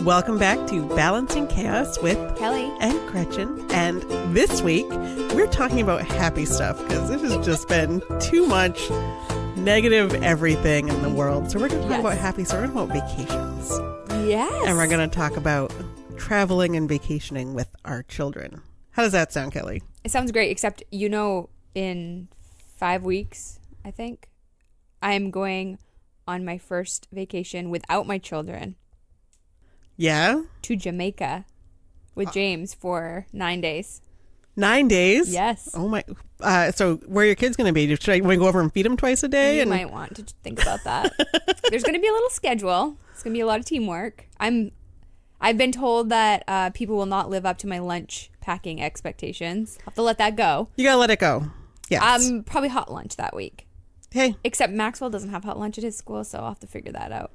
Welcome back to Balancing Chaos with Kelley and Gretchen. And this week, we're talking about happy stuff because it has just been too much negative everything in the world. So we're going to talk about happy stuff. We're going to talk about vacations. Yes. And we're going to talk about traveling and vacationing with our children. How does that sound, Kelley? It sounds great, except, in 5 weeks, I think, I'm going on my first vacation without my children. Yeah? To Jamaica with James for 9 days. 9 days? Yes. Oh my. So where are your kids going to be? Should I go over and feed them twice a day? You might want to think about that. There's going to be a little schedule. It's going to be a lot of teamwork. I've been told that people will not live up to my lunch packing expectations. I'll have to let that go. You got to let it go. Yes. Probably hot lunch that week. Hey. Except Maxwell doesn't have hot lunch at his school, so I'll have to figure that out.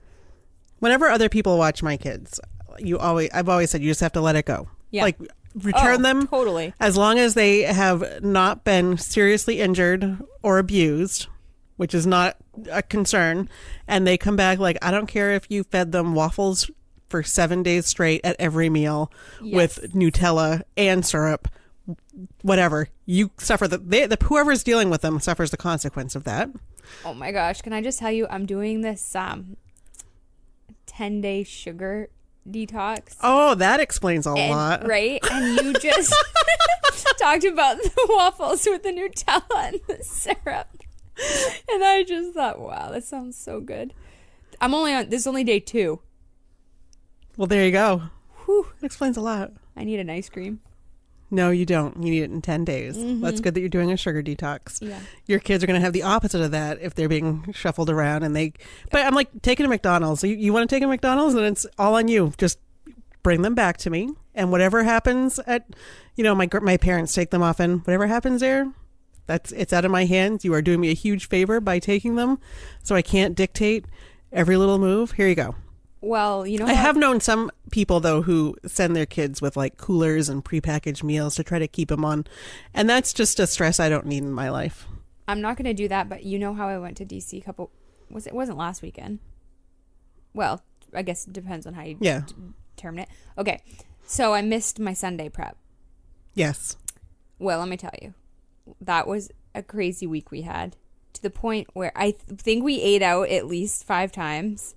Whenever other people watch my kids, I've always said you just have to let it go. Yeah. Like return them totally. As long as they have not been seriously injured or abused, which is not a concern, and they come back like, I don't care if you fed them waffles for 7 days straight at every meal with Nutella and syrup, whatever, you suffer whoever's dealing with them suffers the consequence of that. Oh my gosh, can I just tell you, I'm doing this 10-day sugar detox. Oh, that explains a lot. Right? And you just talked about the waffles with the Nutella and the syrup. And I just thought, wow, that sounds so good. This is only day 2. Well, there you go. Whew. That explains a lot. I need an ice cream. No, you don't. You need it in 10 days. Mm-hmm. That's good that you're doing a sugar detox. Yeah. Your kids are going to have the opposite of that if they're being shuffled around but I'm like, taking a McDonald's. You want to take a McDonald's, and it's all on you. Just bring them back to me. And whatever happens at, my parents take them often. Whatever happens there, it's out of my hands. You are doing me a huge favor by taking them. So I can't dictate every little move. Here you go. Well, I have known some people, though, who send their kids with like coolers and prepackaged meals to try to keep them on. And that's just a stress I don't need in my life. I'm not going to do that, but you know how I went to DC it wasn't last weekend. Well, I guess it depends on how you determine it. Okay. So I missed my Sunday prep. Yes. Well, let me tell you, that was a crazy week we had, to the point where I think we ate out at least 5 times.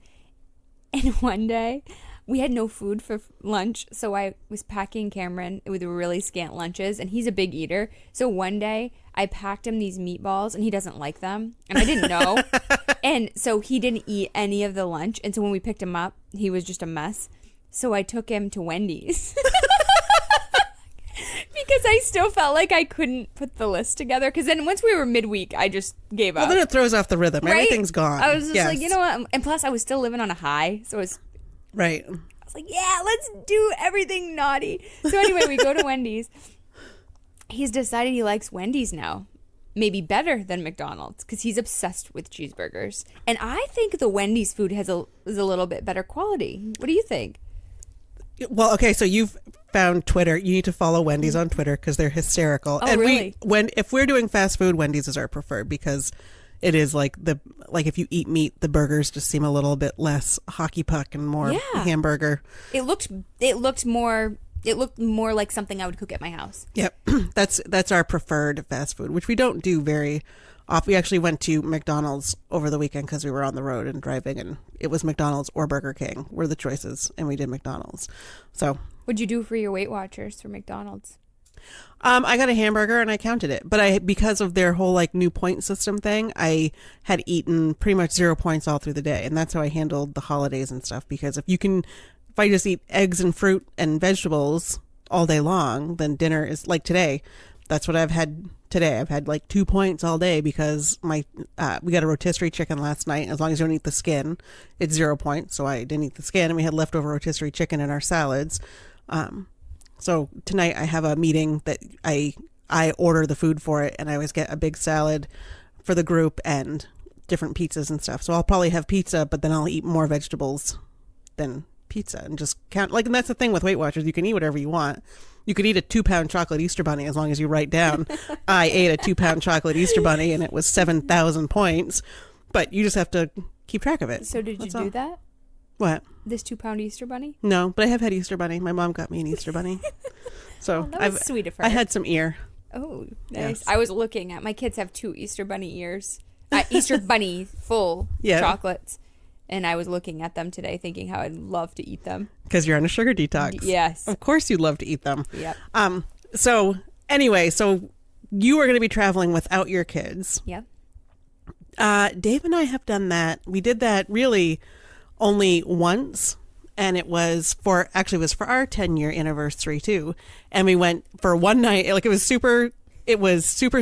And one day, we had no food for lunch, so I was packing Cameron with really scant lunches, and he's a big eater. So one day, I packed him these meatballs, and he doesn't like them, and I didn't know. And so he didn't eat any of the lunch, and so when we picked him up, he was just a mess. So I took him to Wendy's. Because I still felt like I couldn't put the list together. Because then once we were midweek, I just gave up. Well, then it throws off the rhythm. Right? Everything's gone. I was just like, you know what? And plus, I was still living on a high. So it was... Right. I was like, yeah, let's do everything naughty. So anyway, we go to Wendy's. He's decided he likes Wendy's now. Maybe better than McDonald's. Because he's obsessed with cheeseburgers. And I think the Wendy's food is a little bit better quality. What do you think? Well, okay, so you've found Twitter. You need to follow Wendy's on Twitter because they're hysterical. Oh, and really? If we're doing fast food, Wendy's is our preferred because it is like if you eat meat, the burgers just seem a little bit less hockey puck and more hamburger. It looked more like something I would cook at my house. Yep. That's our preferred fast food, which we don't do very often. We actually went to McDonald's over the weekend because we were on the road and driving, and it was McDonald's or Burger King were the choices, and we did McDonald's. So what'd you do for your Weight Watchers for McDonald's? I got a hamburger and I counted it, but because of their whole like new point system thing, I had eaten pretty much 0 points all through the day, and that's how I handled the holidays and stuff. Because if I just eat eggs and fruit and vegetables all day long, then dinner is like today. That's what I've had today. I've had like 2 points all day because we got a rotisserie chicken last night. As long as you don't eat the skin, it's 0 points. So I didn't eat the skin, and we had leftover rotisserie chicken in our salads. So tonight I have a meeting that I order the food for it, and I always get a big salad for the group and different pizzas and stuff. So I'll probably have pizza, but then I'll eat more vegetables than pizza and just count. Like, and that's the thing with Weight Watchers. You can eat whatever you want. You could eat a 2-pound chocolate Easter bunny as long as you write down, I ate a 2-pound chocolate Easter bunny and it was 7,000 points, but you just have to keep track of it. So did you do that? What? This 2-pound Easter bunny? No, but I have had Easter bunny. My mom got me an Easter bunny. So that was sweet of her. I had some ear. Oh, nice. Yes. I was looking at, my kids have 2 Easter bunny ears. Easter bunny full chocolates. And I was looking at them today thinking how I'd love to eat them. Because you're on a sugar detox. Yes. Of course you'd love to eat them. Yep. So anyway, so you are going to be traveling without your kids. Yep. Dave and I have done that. We did that really only once. And it was for our 10-year anniversary too. And we went for one night. Like it was super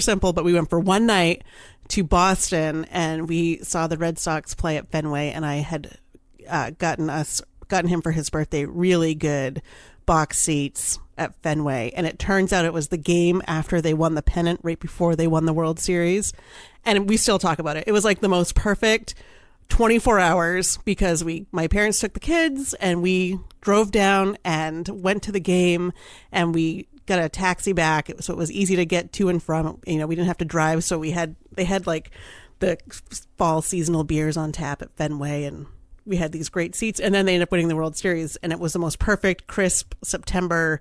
simple, but we went for one night to Boston and we saw the Red Sox play at Fenway, and I had gotten him for his birthday really good box seats at Fenway. And it turns out it was the game after they won the pennant, right before they won the World Series. And we still talk about it. It was like the most perfect 24 hours because my parents took the kids and we drove down and went to the game, and we got a taxi back. So it was easy to get to and from. We didn't have to drive. So they had like the fall seasonal beers on tap at Fenway, and we had these great seats. And then they ended up winning the World Series, and it was the most perfect, crisp September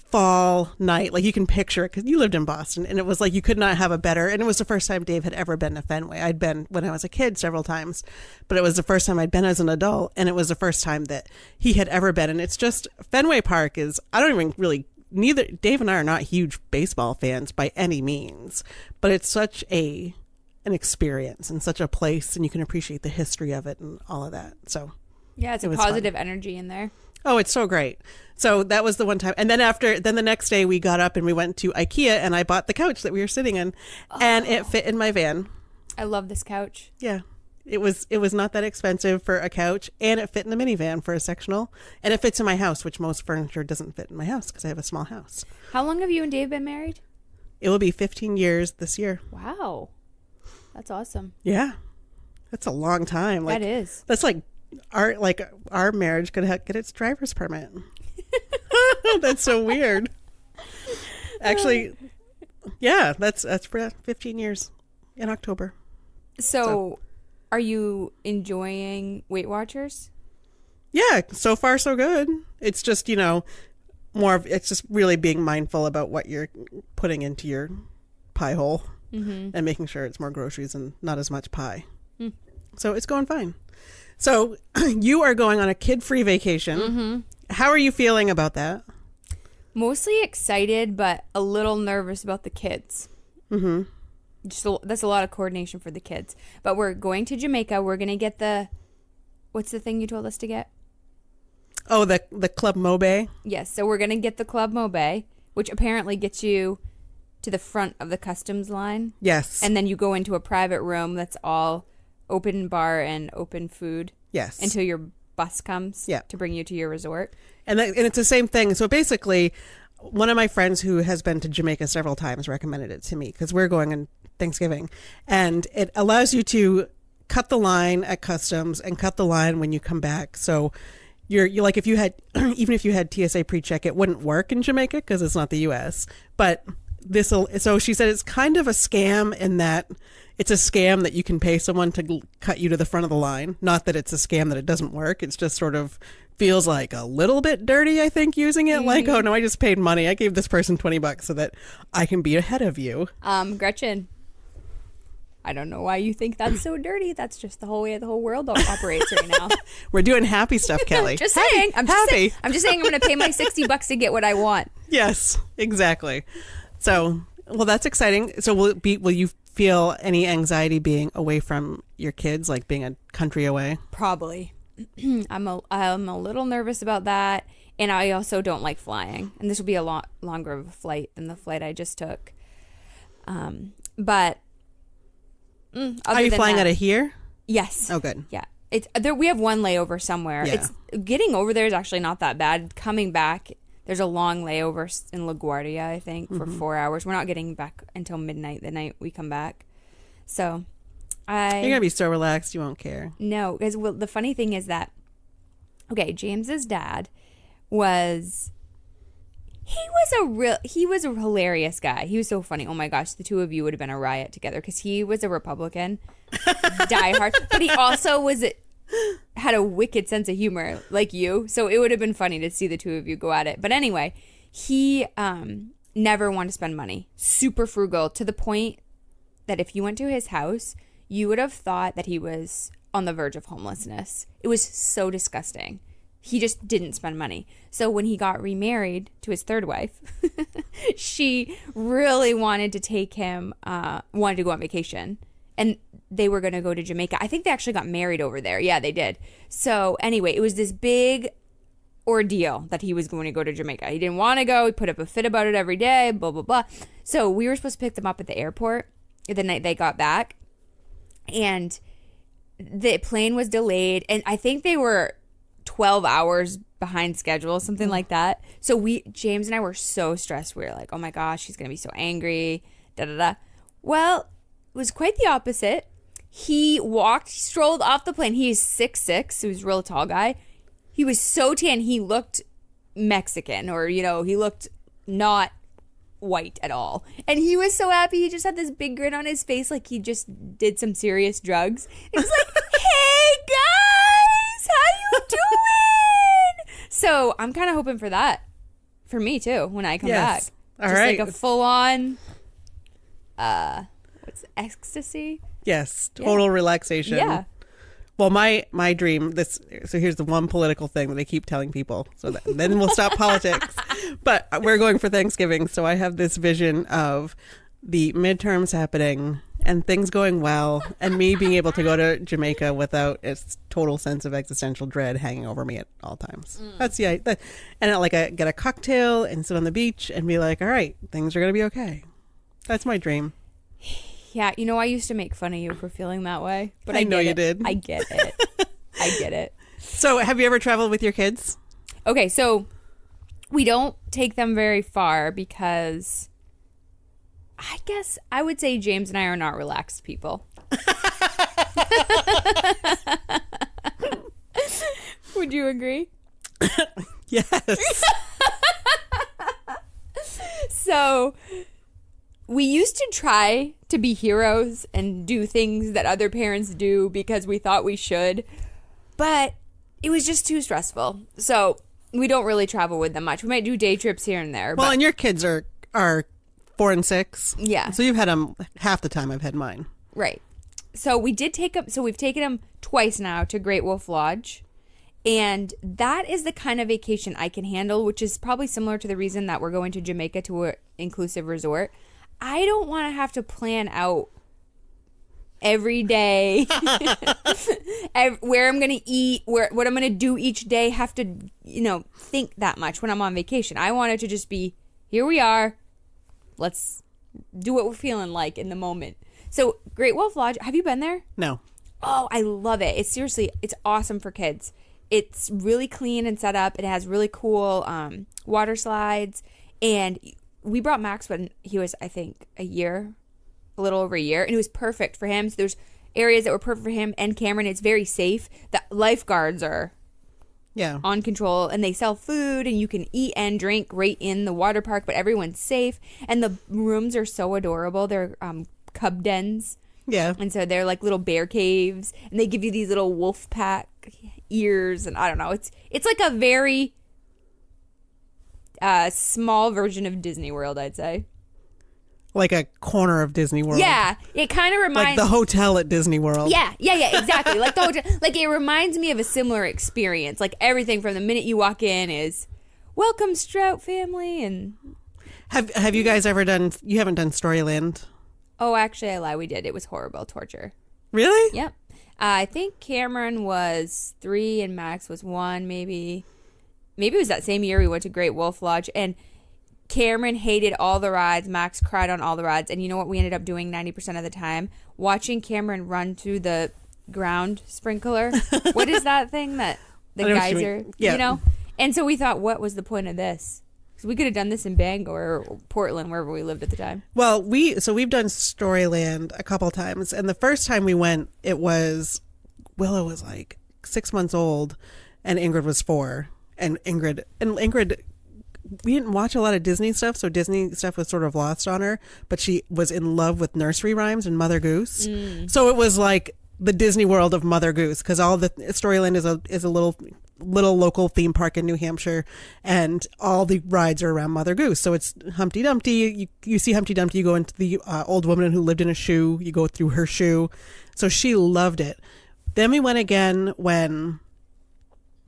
fall night. Like you can picture it because you lived in Boston, and it was like you could not have a better. And it was the first time Dave had ever been to Fenway. I'd been when I was a kid several times, but it was the first time I'd been as an adult, and it was the first time that he had ever been. And it's just Fenway Park is, I don't even really, neither Dave and I are not huge baseball fans by any means, but it's such an experience and such a place, and you can appreciate the history of it and all of that. So yeah, it's a positive energy in there. Oh, it's so great. So that was the one time. And then the next day we got up and we went to IKEA, and I bought the couch that we were sitting in, and it fit in my van. I love this couch. Yeah. It was not that expensive for a couch, and it fit in the minivan for a sectional, and it fits in my house, which most furniture doesn't fit in my house because I have a small house. How long have you and Dave been married? It will be 15 years this year. Wow. That's awesome. Yeah. That's a long time. That is. That's like our marriage could get its driver's permit. That's so weird. Actually, yeah, that's for 15 years in October. So are you enjoying Weight Watchers? Yeah, so far so good. It's just, it's just really being mindful about what you're putting into your pie hole, and making sure it's more groceries and not as much pie. So it's going fine. So you are going on a kid-free vacation. How are you feeling about that? Mostly excited, but a little nervous about the kids. That's a lot of coordination for the kids. But we're going to Jamaica. We're going to get what's the thing you told us to get? Oh, the Club Mobay? Yes, so we're going to get the Club Mobay, which apparently gets you to the front of the customs line. Yes. And then you go into a private room that's all open bar and open food. Yes. Until your bus comes to bring you to your resort. And it's the same thing. So basically, one of my friends who has been to Jamaica several times recommended it to me because we're going on Thanksgiving. And it allows you to cut the line at customs and cut the line when you come back. So you're like, if you had, even if you had TSA PreCheck, it wouldn't work in Jamaica because it's not the U.S. But so she said it's kind of a scam in that it's a scam that you can pay someone to cut you to the front of the line. Not that it's a scam that it doesn't work. It's just sort of feels like a little bit dirty, I think, using it. Like, oh no, I just paid money. I gave this person $20 so that I can be ahead of you. Gretchen, I don't know why you think that's so dirty. That's just the whole way the whole world operates right now. We're doing happy stuff, Kelley. Just saying. I'm just saying I'm going to pay my $60 to get what I want. Yes, exactly. So, well, that's exciting. So will you feel any anxiety being away from your kids, like being a country away? Probably. I'm a little nervous about that, and I also don't like flying, and this will be a lot longer of a flight than the flight I just took. But are you flying out of here? Yes. Oh, good. Yeah. It's there. We have one layover somewhere. Yeah. It's getting over there is actually not that bad. Coming back, there's a long layover in LaGuardia, I think, for 4 hours. We're not getting back until midnight the night we come back. So you're gonna be so relaxed you won't care. No, because the funny thing is that James's dad was he was a hilarious guy. He was so funny. Oh my gosh, the two of you would have been a riot together because he was a Republican, diehard, but he also was had a wicked sense of humor like you. So it would have been funny to see the two of you go at it. But anyway, he never wanted to spend money. Super frugal, to the point that if you went to his house, you would have thought that he was on the verge of homelessness. It was so disgusting. He just didn't spend money. So when he got remarried to his third wife, she really wanted to take him, wanted to go on vacation. And they were going to go to Jamaica. I think they actually got married over there. Yeah, they did. So anyway, it was this big ordeal that he was going to go to Jamaica. He didn't want to go. He put up a fit about it every day, blah, blah, blah. So we were supposed to pick them up at the airport the night they got back. And the plane was delayed. And I think they were 12 hours behind schedule, something like that. So James and I were so stressed. We were like, oh my gosh, he's going to be so angry, da-da-da. Well, it was quite the opposite. He strolled off the plane. He is 6'6", he was a real tall guy. He was so tan, he looked Mexican, or, he looked not white at all. And he was so happy. He just had this big grin on his face like he just did some serious drugs. He was like, hey guys, how you doing? So I'm kind of hoping for that for me too when I come back. All just right. Like a full-on ecstasy. Yes, total relaxation. Yeah. Well, my dream, so here's the one political thing that I keep telling people, so then we'll stop politics. But we're going for Thanksgiving, so I have this vision of the midterms happening and things going well, and me being able to go to Jamaica without a total sense of existential dread hanging over me at all times. That's and I get a cocktail and sit on the beach and be like, all right, things are going to be okay. That's my dream. Yeah, I used to make fun of you for feeling that way. But I know you did. I get it. I get it. So have you ever traveled with your kids? Okay, so we don't take them very far because I guess I would say James and I are not relaxed people. Would you agree? Yes. So we used to try to be heroes and do things that other parents do because we thought we should, but it was just too stressful. So we don't really travel with them much. We might do day trips here and there. Well, and your kids are 4 and 6. Yeah. So you've had them half the time I've had mine. Right. So we did take them. So we've taken them twice now to Great Wolf Lodge. And that is the kind of vacation I can handle, which is probably similar to the reason that we're going to Jamaica to an inclusive resort. I don't want to have to plan out every day where I'm going to eat, what I'm going to do each day, have to, think that much when I'm on vacation. I want it to just be, here we are. Let's do what we're feeling like in the moment. So Great Wolf Lodge, have you been there? No. Oh, I love it. It's awesome for kids. It's really clean and set up. It has really cool water slides. And we brought Max when he was, I think, a little over a year. And it was perfect for him. So there's areas that were perfect for him and Cameron. It's very safe. The lifeguards are on control. And they sell food. And you can eat and drink right in the water park. But everyone's safe. And the rooms are so adorable. They're cub dens. Yeah. And so they're like little bear caves. And they give you these little wolf pack ears, and I don't know, it's like a very small version of Disney World, I'd say. Like a corner of Disney World. Yeah, it kind of reminds, like the hotel at Disney World. Yeah, exactly. Like the hotel, like it reminds me of a similar experience. Like everything from the minute you walk in is welcome Strout family. And have you guys ever you haven't done Storyland? Oh, actually I lie, we did. It was horrible torture. Really? Yep. I think Cameron was 3 and Max was 1, maybe. Maybe it was that same year we went to Great Wolf Lodge. And Cameron hated all the rides. Max cried on all the rides. And you know what we ended up doing 90% of the time? Watching Cameron run through the ground sprinkler. What is that thing that the geyser? Yeah. And so we thought, what was the point of this? Because we could have done this in Bangor or Portland, wherever we lived at the time. Well, we've done Storyland a couple times, and the first time we went, Willow was like 6 months old, and Ingrid was 4, and Ingrid, we didn't watch a lot of Disney stuff, so Disney stuff was sort of lost on her, but she was in love with nursery rhymes and Mother Goose, so it was like the Disney World of Mother Goose, because all the Storyland is a little local theme park in New Hampshire, and all the rides are around Mother Goose. So it's Humpty Dumpty. You see Humpty Dumpty, you go into the old woman who lived in a shoe. You go through her shoe. So she loved it. Then we went again when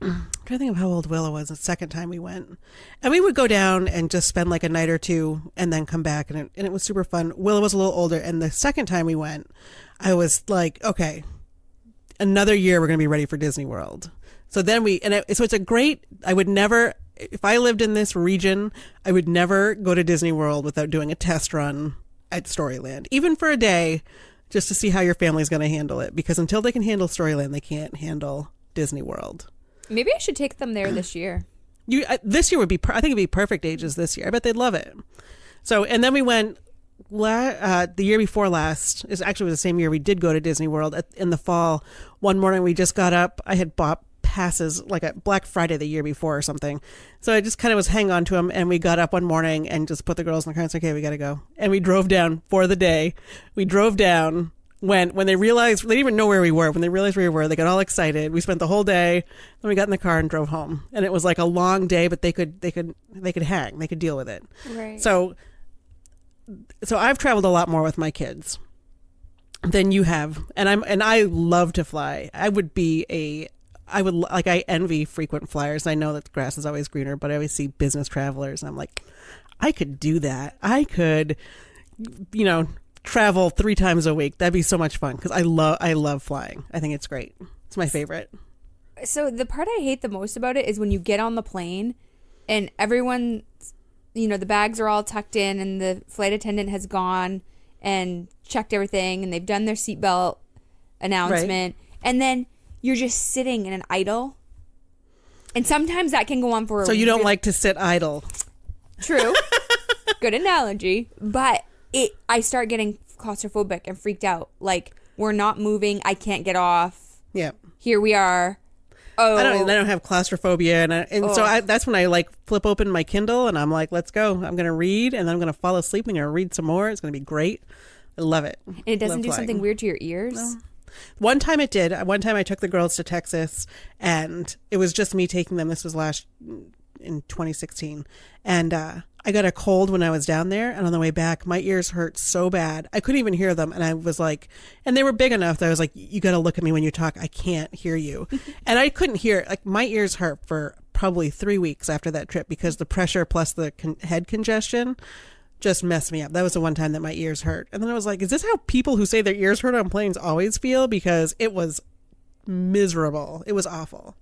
I'm trying to think of how old Willa was the second time we went. And we would go down and just spend like a night or two and then come back. And it was super fun. Willa was a little older. And the second time we went, I was like, okay, another year we're going to be ready for Disney World. So then so it's a great, I would never, if I lived in this region, I would never go to Disney World without doing a test run at Storyland, even for a day, just to see how your family's going to handle it. Because until they can handle Storyland, they can't handle Disney World. Maybe I should take them there this year. This year would be, I think it'd be perfect ages this year. I bet they'd love it. So, and then we went, the year before last, it was the same year we did go to Disney World in the fall. One morning we just got up. I had bought passes like a Black Friday the year before or something. So I just kind of was hanging on to them, and we got up one morning and just put the girls in the car and said, okay, we got to go. And we drove down for the day. We drove down when they realized, they didn't even know where we were. When they realized where we were, they got all excited. We spent the whole day, then we got in the car and drove home. And it was like a long day, but they could hang, they could deal with it. Right. So I've traveled a lot more with my kids than you have. And I love to fly. I envy frequent flyers. I know that the grass is always greener, but I always see business travelers and I'm like, I could do that. I could, travel 3 times a week. That'd be so much fun because I love flying. I think it's great. It's my favorite. So the part I hate the most about it is when you get on the plane and everyone, the bags are all tucked in and the flight attendant has gone and checked everything and they've done their seatbelt announcement. Right. And then you're just sitting in an idle. And sometimes that can go on for So you don't like to sit idle. True. Good analogy. But I start getting claustrophobic and freaked out. Like, we're not moving. I can't get off. Yeah. Here we are. Oh. I don't have claustrophobia. So that's when I flip open my Kindle and I'm like, let's go. I'm going to read and then I'm going to fall asleep and I'm going to read some more. It's going to be great. I love it. And it doesn't do something weird to your ears? No. One time it did. One time I took the girls to Texas and it was just me taking them. This was in 2016. And I got a cold when I was down there. And on the way back, my ears hurt so bad. I couldn't even hear them. And I was like, and they were big enough that I was like, you got to look at me when you talk. I can't hear you. And I couldn't hear. Like, my ears hurt for probably 3 weeks after that trip because the pressure plus the head congestion just messed me up. That was the one time that my ears hurt. And then I was like, is this how people who say their ears hurt on planes always feel? Because it was miserable. It was awful.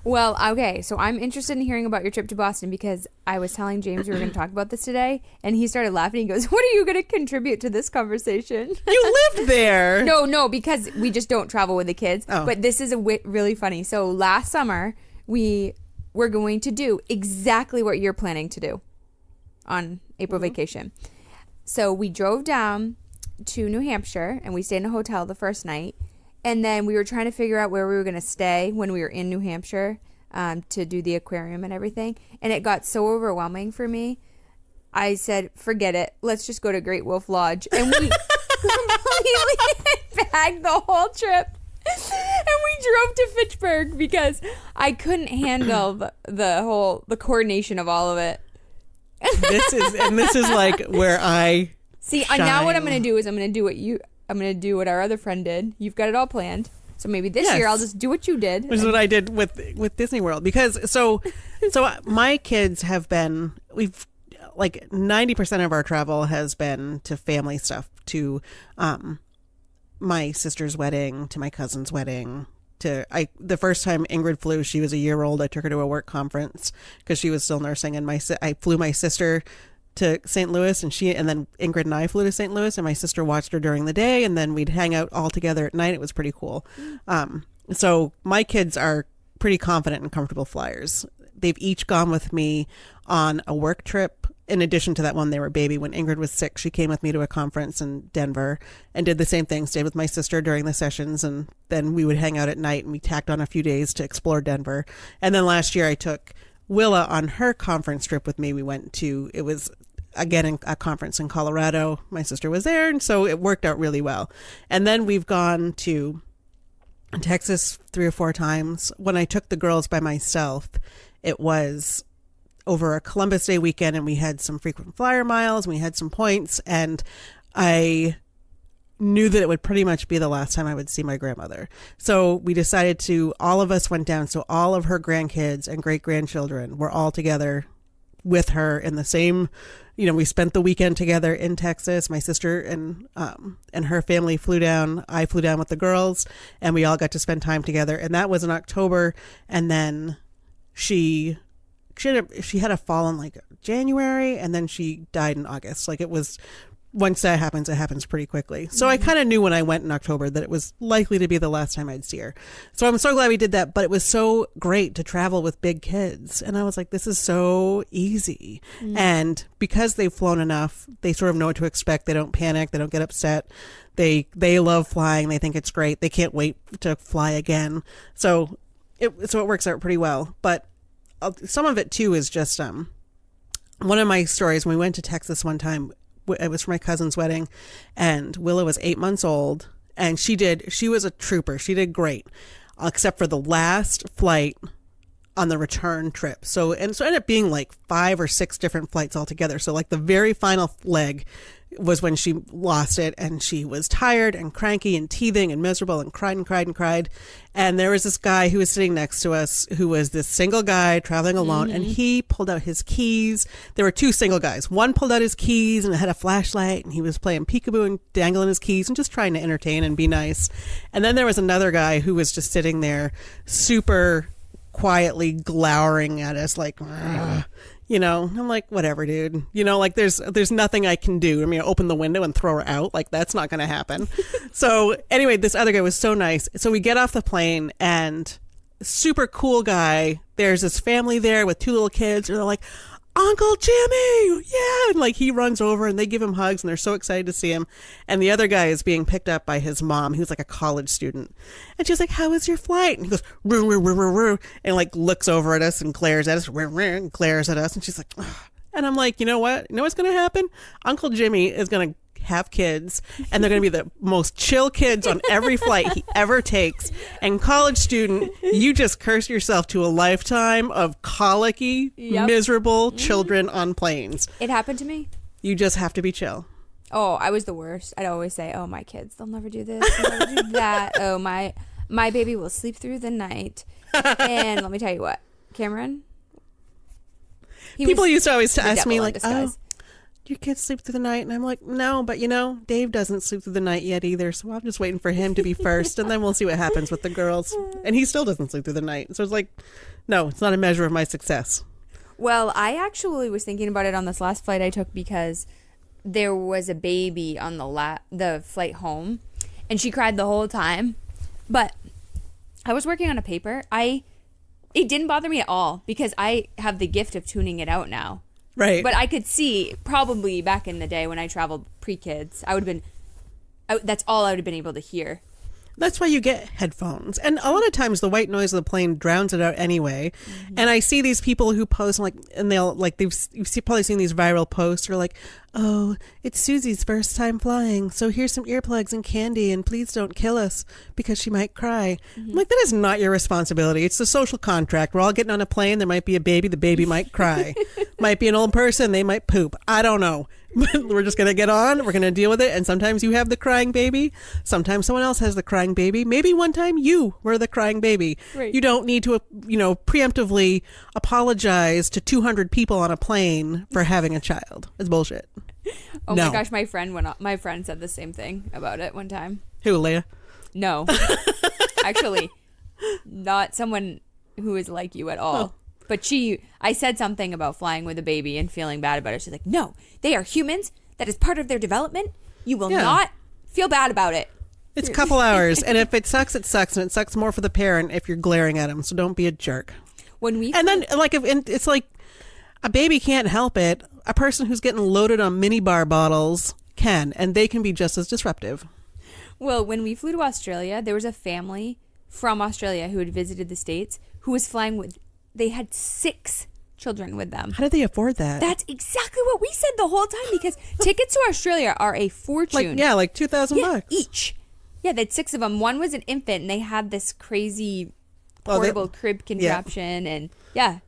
Well, okay. So I'm interested in hearing about your trip to Boston because I was telling James we were going to talk about this today. And he started laughing. He goes, what are you going to contribute to this conversation? You lived there. No, because we just don't travel with the kids. Oh. But this is really funny. So last summer, we were going to do exactly what you're planning to do on April vacation. So we drove down to New Hampshire and we stayed in a hotel the first night. And then we were trying to figure out where we were going to stay when we were in New Hampshire to do the aquarium and everything. And it got so overwhelming for me. I said, forget it. Let's just go to Great Wolf Lodge. And we completely bagged the whole trip. And we drove to Fitchburg because I couldn't handle the coordination of all of it. This is like where I see. Now what I'm going to do is I'm going to do what our other friend did. You've got it all planned. So maybe this year I'll just do what you did. Which is what I did with Disney World. Because so my kids we've like 90% of our travel has been to family stuff, to my sister's wedding, to my cousin's wedding. The first time Ingrid flew, she was a year old. I took her to a work conference because she was still nursing, and I flew my sister to St. Louis, and then Ingrid and I flew to St. Louis, and my sister watched her during the day, and then we'd hang out all together at night. It was pretty cool. So my kids are pretty confident and comfortable flyers. They've each gone with me on a work trip. In addition to that one, they were baby. When Ingrid was sick, she came with me to a conference in Denver and did the same thing, stayed with my sister during the sessions, and then we would hang out at night, and we tacked on a few days to explore Denver. And then last year I took Willa on her conference trip with me. It was again a conference in Colorado. My sister was there, and so it worked out really well. And then we've gone to Texas 3 or 4 times. When I took the girls by myself, it was over a Columbus Day weekend, and we had some frequent flyer miles, and we had some points, and I knew that it would pretty much be the last time I would see my grandmother. So we decided to, all of us went down, so all of her grandkids and great-grandchildren were all together with her in the same, we spent the weekend together in Texas. My sister and her family flew down. I flew down with the girls, and we all got to spend time together. And that was in October. And then she had a fall in like January, and then she died in August. Like, it was, once that happens, it happens pretty quickly. So I kind of knew when I went in October that it was likely to be the last time I'd see her. So I'm so glad we did that. But it was so great to travel with big kids. And I was like, this is so easy. And because they've flown enough, they sort of know what to expect. They don't panic. They don't get upset. They love flying. They think it's great. They can't wait to fly again. So it works out pretty well. But some of it too is just one of my stories. When we went to Texas one time, it was for my cousin's wedding, and Willow was 8 months old, and she was a trooper. She did great, except for the last flight on the return trip. So it ended up being like 5 or 6 different flights altogether. So like the very final leg was when she lost it, and she was tired and cranky and teething and miserable and cried and cried and cried. And there was this guy who was sitting next to us who was this single guy traveling alone, and he pulled out his keys. There were 2 single guys. One pulled out his keys and had a flashlight, and he was playing peekaboo and dangling his keys and just trying to entertain and be nice. And then there was another guy who was just sitting there super quietly glowering at us like, "Ugh." I'm like, whatever, dude. Like there's nothing I can do. I mean, open the window and throw her out. Like, that's not going to happen. So anyway, this other guy was so nice. So we get off the plane, and super cool guy. There's this family there with 2 little kids, and they're like, Uncle Jimmy, yeah. And like, he runs over, and they give him hugs, and they're so excited to see him. And the other guy is being picked up by his mom, who's like a college student. And she's like, how was your flight? And he goes, roo, roo, roo, roo, roo, and like looks over at us and glares at us, roo, roo, and glares at us. And she's like, ugh. And I'm like, you know what? You know what's going to happen? Uncle Jimmy is going to have kids, and they're going to be the most chill kids on every flight he ever takes. And college student, you just curse yourself to a lifetime of colicky, miserable children on planes. It happened to me. You just have to be chill. Oh, I was the worst. I'd always say, oh, my kids, they'll never do this, they'll never do that. Oh, my baby will sleep through the night. And let me tell you what, Cameron, people used to always ask me like, oh, do your kids sleep through the night? And I'm like, no, but Dave doesn't sleep through the night yet either. So I'm just waiting for him to be first, and then we'll see what happens with the girls. And he still doesn't sleep through the night. So it's like, no, it's not a measure of my success. Well, I actually was thinking about it on this last flight I took, because there was a baby on the flight home, and she cried the whole time. But I was working on a paper. It didn't bother me at all, because I have the gift of tuning it out now. Right. But I could see, probably back in the day when I traveled pre-kids, that's all I would have been able to hear. That's why you get headphones. And a lot of times the white noise of the plane drowns it out anyway. Mm-hmm. And I see these people who post and they'll you've probably seen these viral posts or like, oh, it's Susie's first time flying, so here's some earplugs and candy, and please don't kill us because she might cry. Mm-hmm. I'm like, that is not your responsibility. It's the social contract. We're all getting on a plane. There might be a baby. The baby might cry. Might be an old person. They might poop. I don't know. We're just going to get on. We're going to deal with it. And sometimes you have the crying baby. Sometimes someone else has the crying baby. Maybe one time you were the crying baby. Right. You don't need to, preemptively apologize to 200 people on a plane for having a child. It's bullshit. Oh no. My gosh, my friend said the same thing about it one time. Who, Leah? No. Actually, not someone who is like you at all. Oh. But I said something about flying with a baby and feeling bad about it. She's like, no, they are humans. That is part of their development. You will not feel bad about it. It's a couple hours. And if it sucks, it sucks. And it sucks more for the parent if you're glaring at them. So don't be a jerk. It's like a baby can't help it. A person who's getting loaded on mini bar bottles can. And they can be just as disruptive. Well, when we flew to Australia, there was a family from Australia who had visited the States who was flying with... They had 6 children with them. How did they afford that? That's exactly what we said the whole time, because tickets to Australia are a fortune. like $2,000 each. Yeah, they had 6 of them. One was an infant, and they had this crazy portable crib contraption. And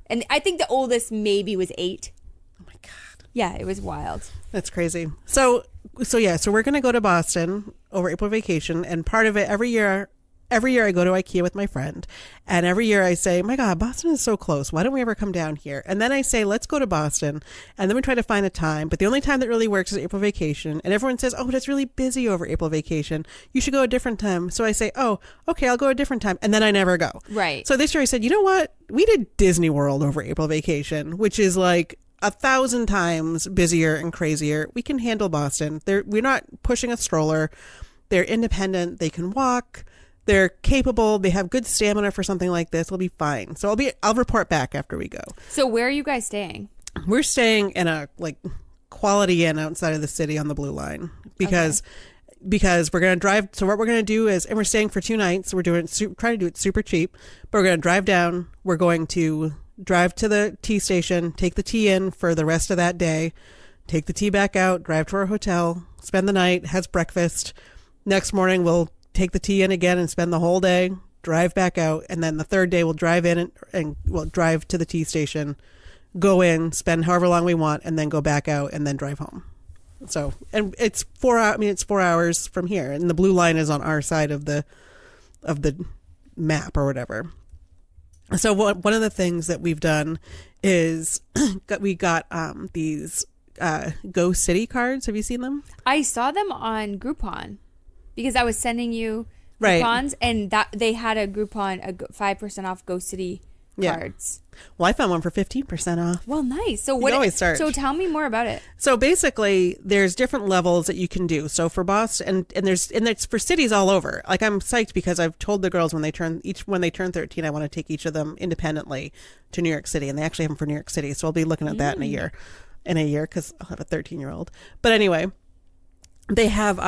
and I think the oldest maybe was 8. Oh my God. Yeah, it was wild. That's crazy. So we're going to go to Boston over April vacation. And part of it, every year I go to IKEA with my friend, and every year I say, my God, Boston is so close. Why don't we ever come down here? And then I say, let's go to Boston. And then we try to find a time. But the only time that really works is April vacation. And everyone says, oh, but it's really busy over April vacation. You should go a different time. So I say, oh, okay, I'll go a different time. And then I never go. Right. So this year I said, you know what? We did Disney World over April vacation, which is like 1,000 times busier and crazier. We can handle Boston. We're not pushing a stroller. They're independent. They can walk. They're capable. They have good stamina for something like this. We'll be fine. So I'll report back after we go. So where are you guys staying? We're staying in a Quality Inn outside of the city on the Blue Line because we're going to drive. So what we're going to do is, and we're staying for 2 nights. We're trying to do it super cheap, but we're going to drive down. We're going to drive to the tea station, take the tea in for the rest of that day, take the tea back out, drive to our hotel, spend the night, has breakfast. Next morning, we'll take the tea in again and spend the whole day, drive back out, and then the third day we'll drive in and we'll drive to the tea station, go in, spend however long we want, and then go back out and then drive home. So, and it's 4 hours. I mean, it's 4 hours from here, and the Blue Line is on our side of the map or whatever. So one of the things that we've done is we got these Go City cards. Have you seen them? I saw them on Groupon. Because I was sending you Right. coupons, and that they had a Groupon, 5% off Go City cards. Well, I found one for 15% off. Well, nice. So what? Always start. So tell me more about it. So basically, there's different levels that you can do. So for Boston, and it's for cities all over. Like, I'm psyched because I've told the girls when they turn 13, I want to take each of them independently to New York City, and they actually have them for New York City. So I'll be looking at that in a year, because I'll have a 13-year-old. But anyway, they have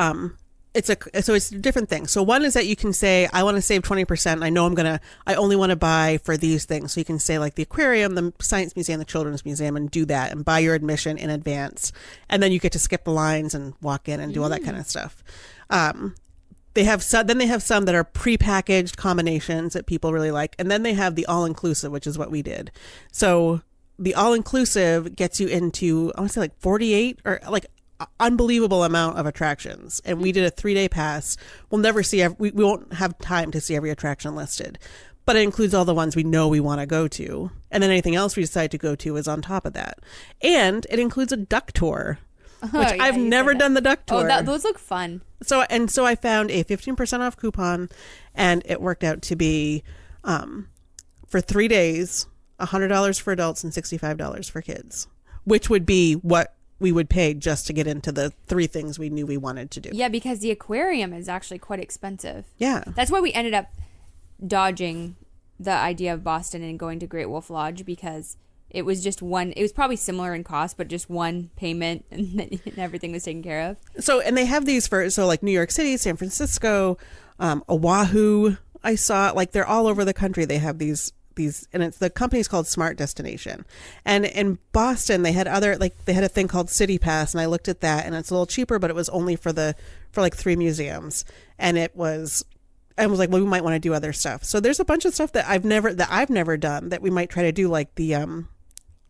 it's different things. So one is that you can say, I want to save 20%. I only want to buy for these things. So you can say like the aquarium, the science museum, the children's museum, and do that and buy your admission in advance. And then you get to skip the lines and walk in and do all that kind of stuff. They have some that are prepackaged combinations that people really like. And then they have the all-inclusive, which is what we did. So the all-inclusive gets you into, I want to say like 48 or like unbelievable amount of attractions, and we did a 3-day pass. We'll never see we won't have time to see every attraction listed, but it includes all the ones we know we want to go to, and then anything else we decide to go to is on top of that. And it includes a duck tour, which I've never done the duck tour. Those look fun. So I found a 15% off coupon, and it worked out to be for 3 days $100 for adults and $65 for kids, which would be what we would pay just to get into the 3 things we knew we wanted to do. Yeah, because the aquarium is actually quite expensive. Yeah. That's why we ended up dodging the idea of Boston and going to Great Wolf Lodge, because it was just one. It was probably similar in cost, but just one payment, and everything was taken care of. So, and they have these like New York City, San Francisco, Oahu. I saw, like, they're all over the country. They have these, and it's the company's called Smart Destination. And in Boston, they had they had a thing called City Pass, and I looked at that, and it's a little cheaper, but it was only for like 3 museums, and I was like, well, we might want to do other stuff. So there's a bunch of stuff that I've never done that we might try to do, like the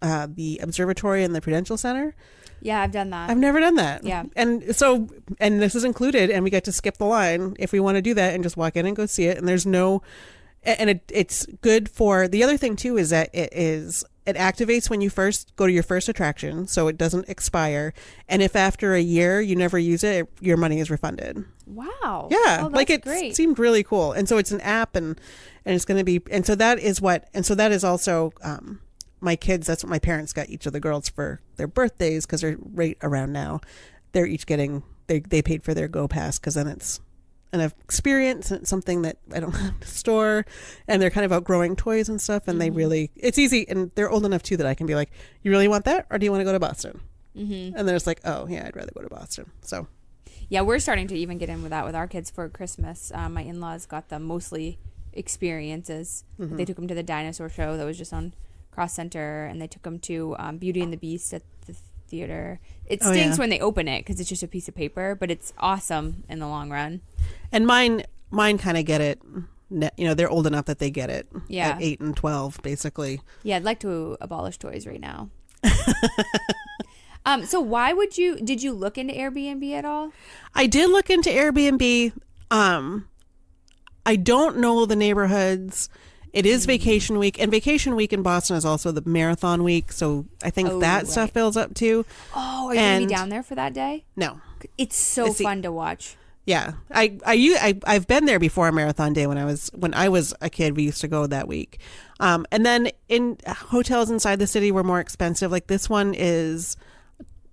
observatory and the Prudential Center. Yeah, I've done that. I've never done that. Yeah. And this is included, and we get to skip the line if we want to do that and just walk in and go see it. And there's no, and it's good for, the other thing too is that it activates when you first go to your first attraction, so it doesn't expire. And if after a year you never use it, your money is refunded. Wow. Yeah. Oh, like it great. Seemed really cool. And so it's an app, and it's going to be, and so that is also, my kids, that's what my parents got each of the girls for their birthdays, because they're right around now. They're each getting, they paid for their Go Pass, because then it's an experience, and it's something that I don't have to store, and they're kind of outgrowing toys and stuff, and they really, it's easy, and they're old enough too that I can be like, you really want that, or do you want to go to Boston? Mm-hmm. And then it's like, oh yeah, I'd rather go to Boston. So yeah, we're starting to even get in with that with our kids for Christmas. My in-laws got them mostly experiences. Mm-hmm. They took them to the dinosaur show that was just on Cross Center, and they took them to Beauty and the Beast at the theater. It Oh, stinks yeah. when they open it because it's just a piece of paper, but it's awesome in the long run. And mine kind of get it. They're old enough that they get it. Yeah. At 8 and 12, basically. Yeah, I'd like to abolish toys right now. So did you look into Airbnb at all? I did look into Airbnb. I don't know the neighborhoods. It is vacation week, and vacation week in Boston is also the marathon week, so I think that stuff fills up too. Oh, are you going to be down there for that day? No. It's so fun to watch. Yeah. I've been there before a marathon day when I was a kid. We used to go that week. And then in hotels inside the city were more expensive. Like this one is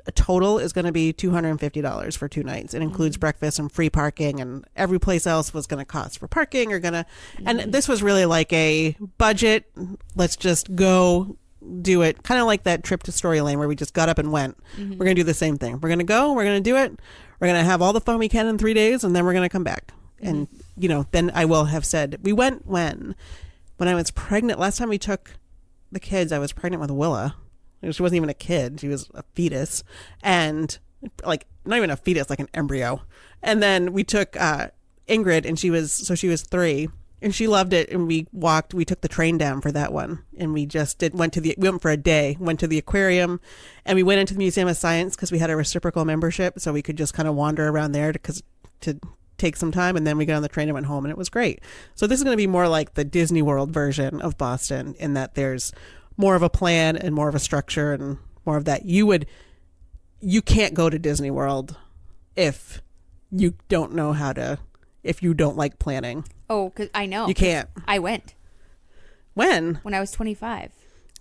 a total is going to be $250 for 2 nights. It includes breakfast and free parking, and every place else was going to cost for parking and this was really like a budget. Let's just go do it. Kind of like that trip to Storyland where we just got up and went. We're going to do the same thing. We're going to go, we're going to do it. We're going to have all the fun we can in 3 days, and then we're going to come back. And, then I will have said, we went when I was pregnant. Last time we took the kids, I was pregnant with Willa. She wasn't even a kid. She was a fetus. And, like, not even a fetus, like an embryo. And then we took Ingrid, and she was 3. And she loved it. And we took the train down for that one. And we just we went for a day, went to the aquarium, and we went into the Museum of Science because we had a reciprocal membership. So we could just kind of wander around there to take some time. And then we got on the train and went home, and it was great. So this is going to be more like the Disney World version of Boston in that there's more of a plan and more of a structure and more of that. You can't go to Disney World if you don't know if you don't like planning. Oh, because I know. You can't. I went. When I was 25.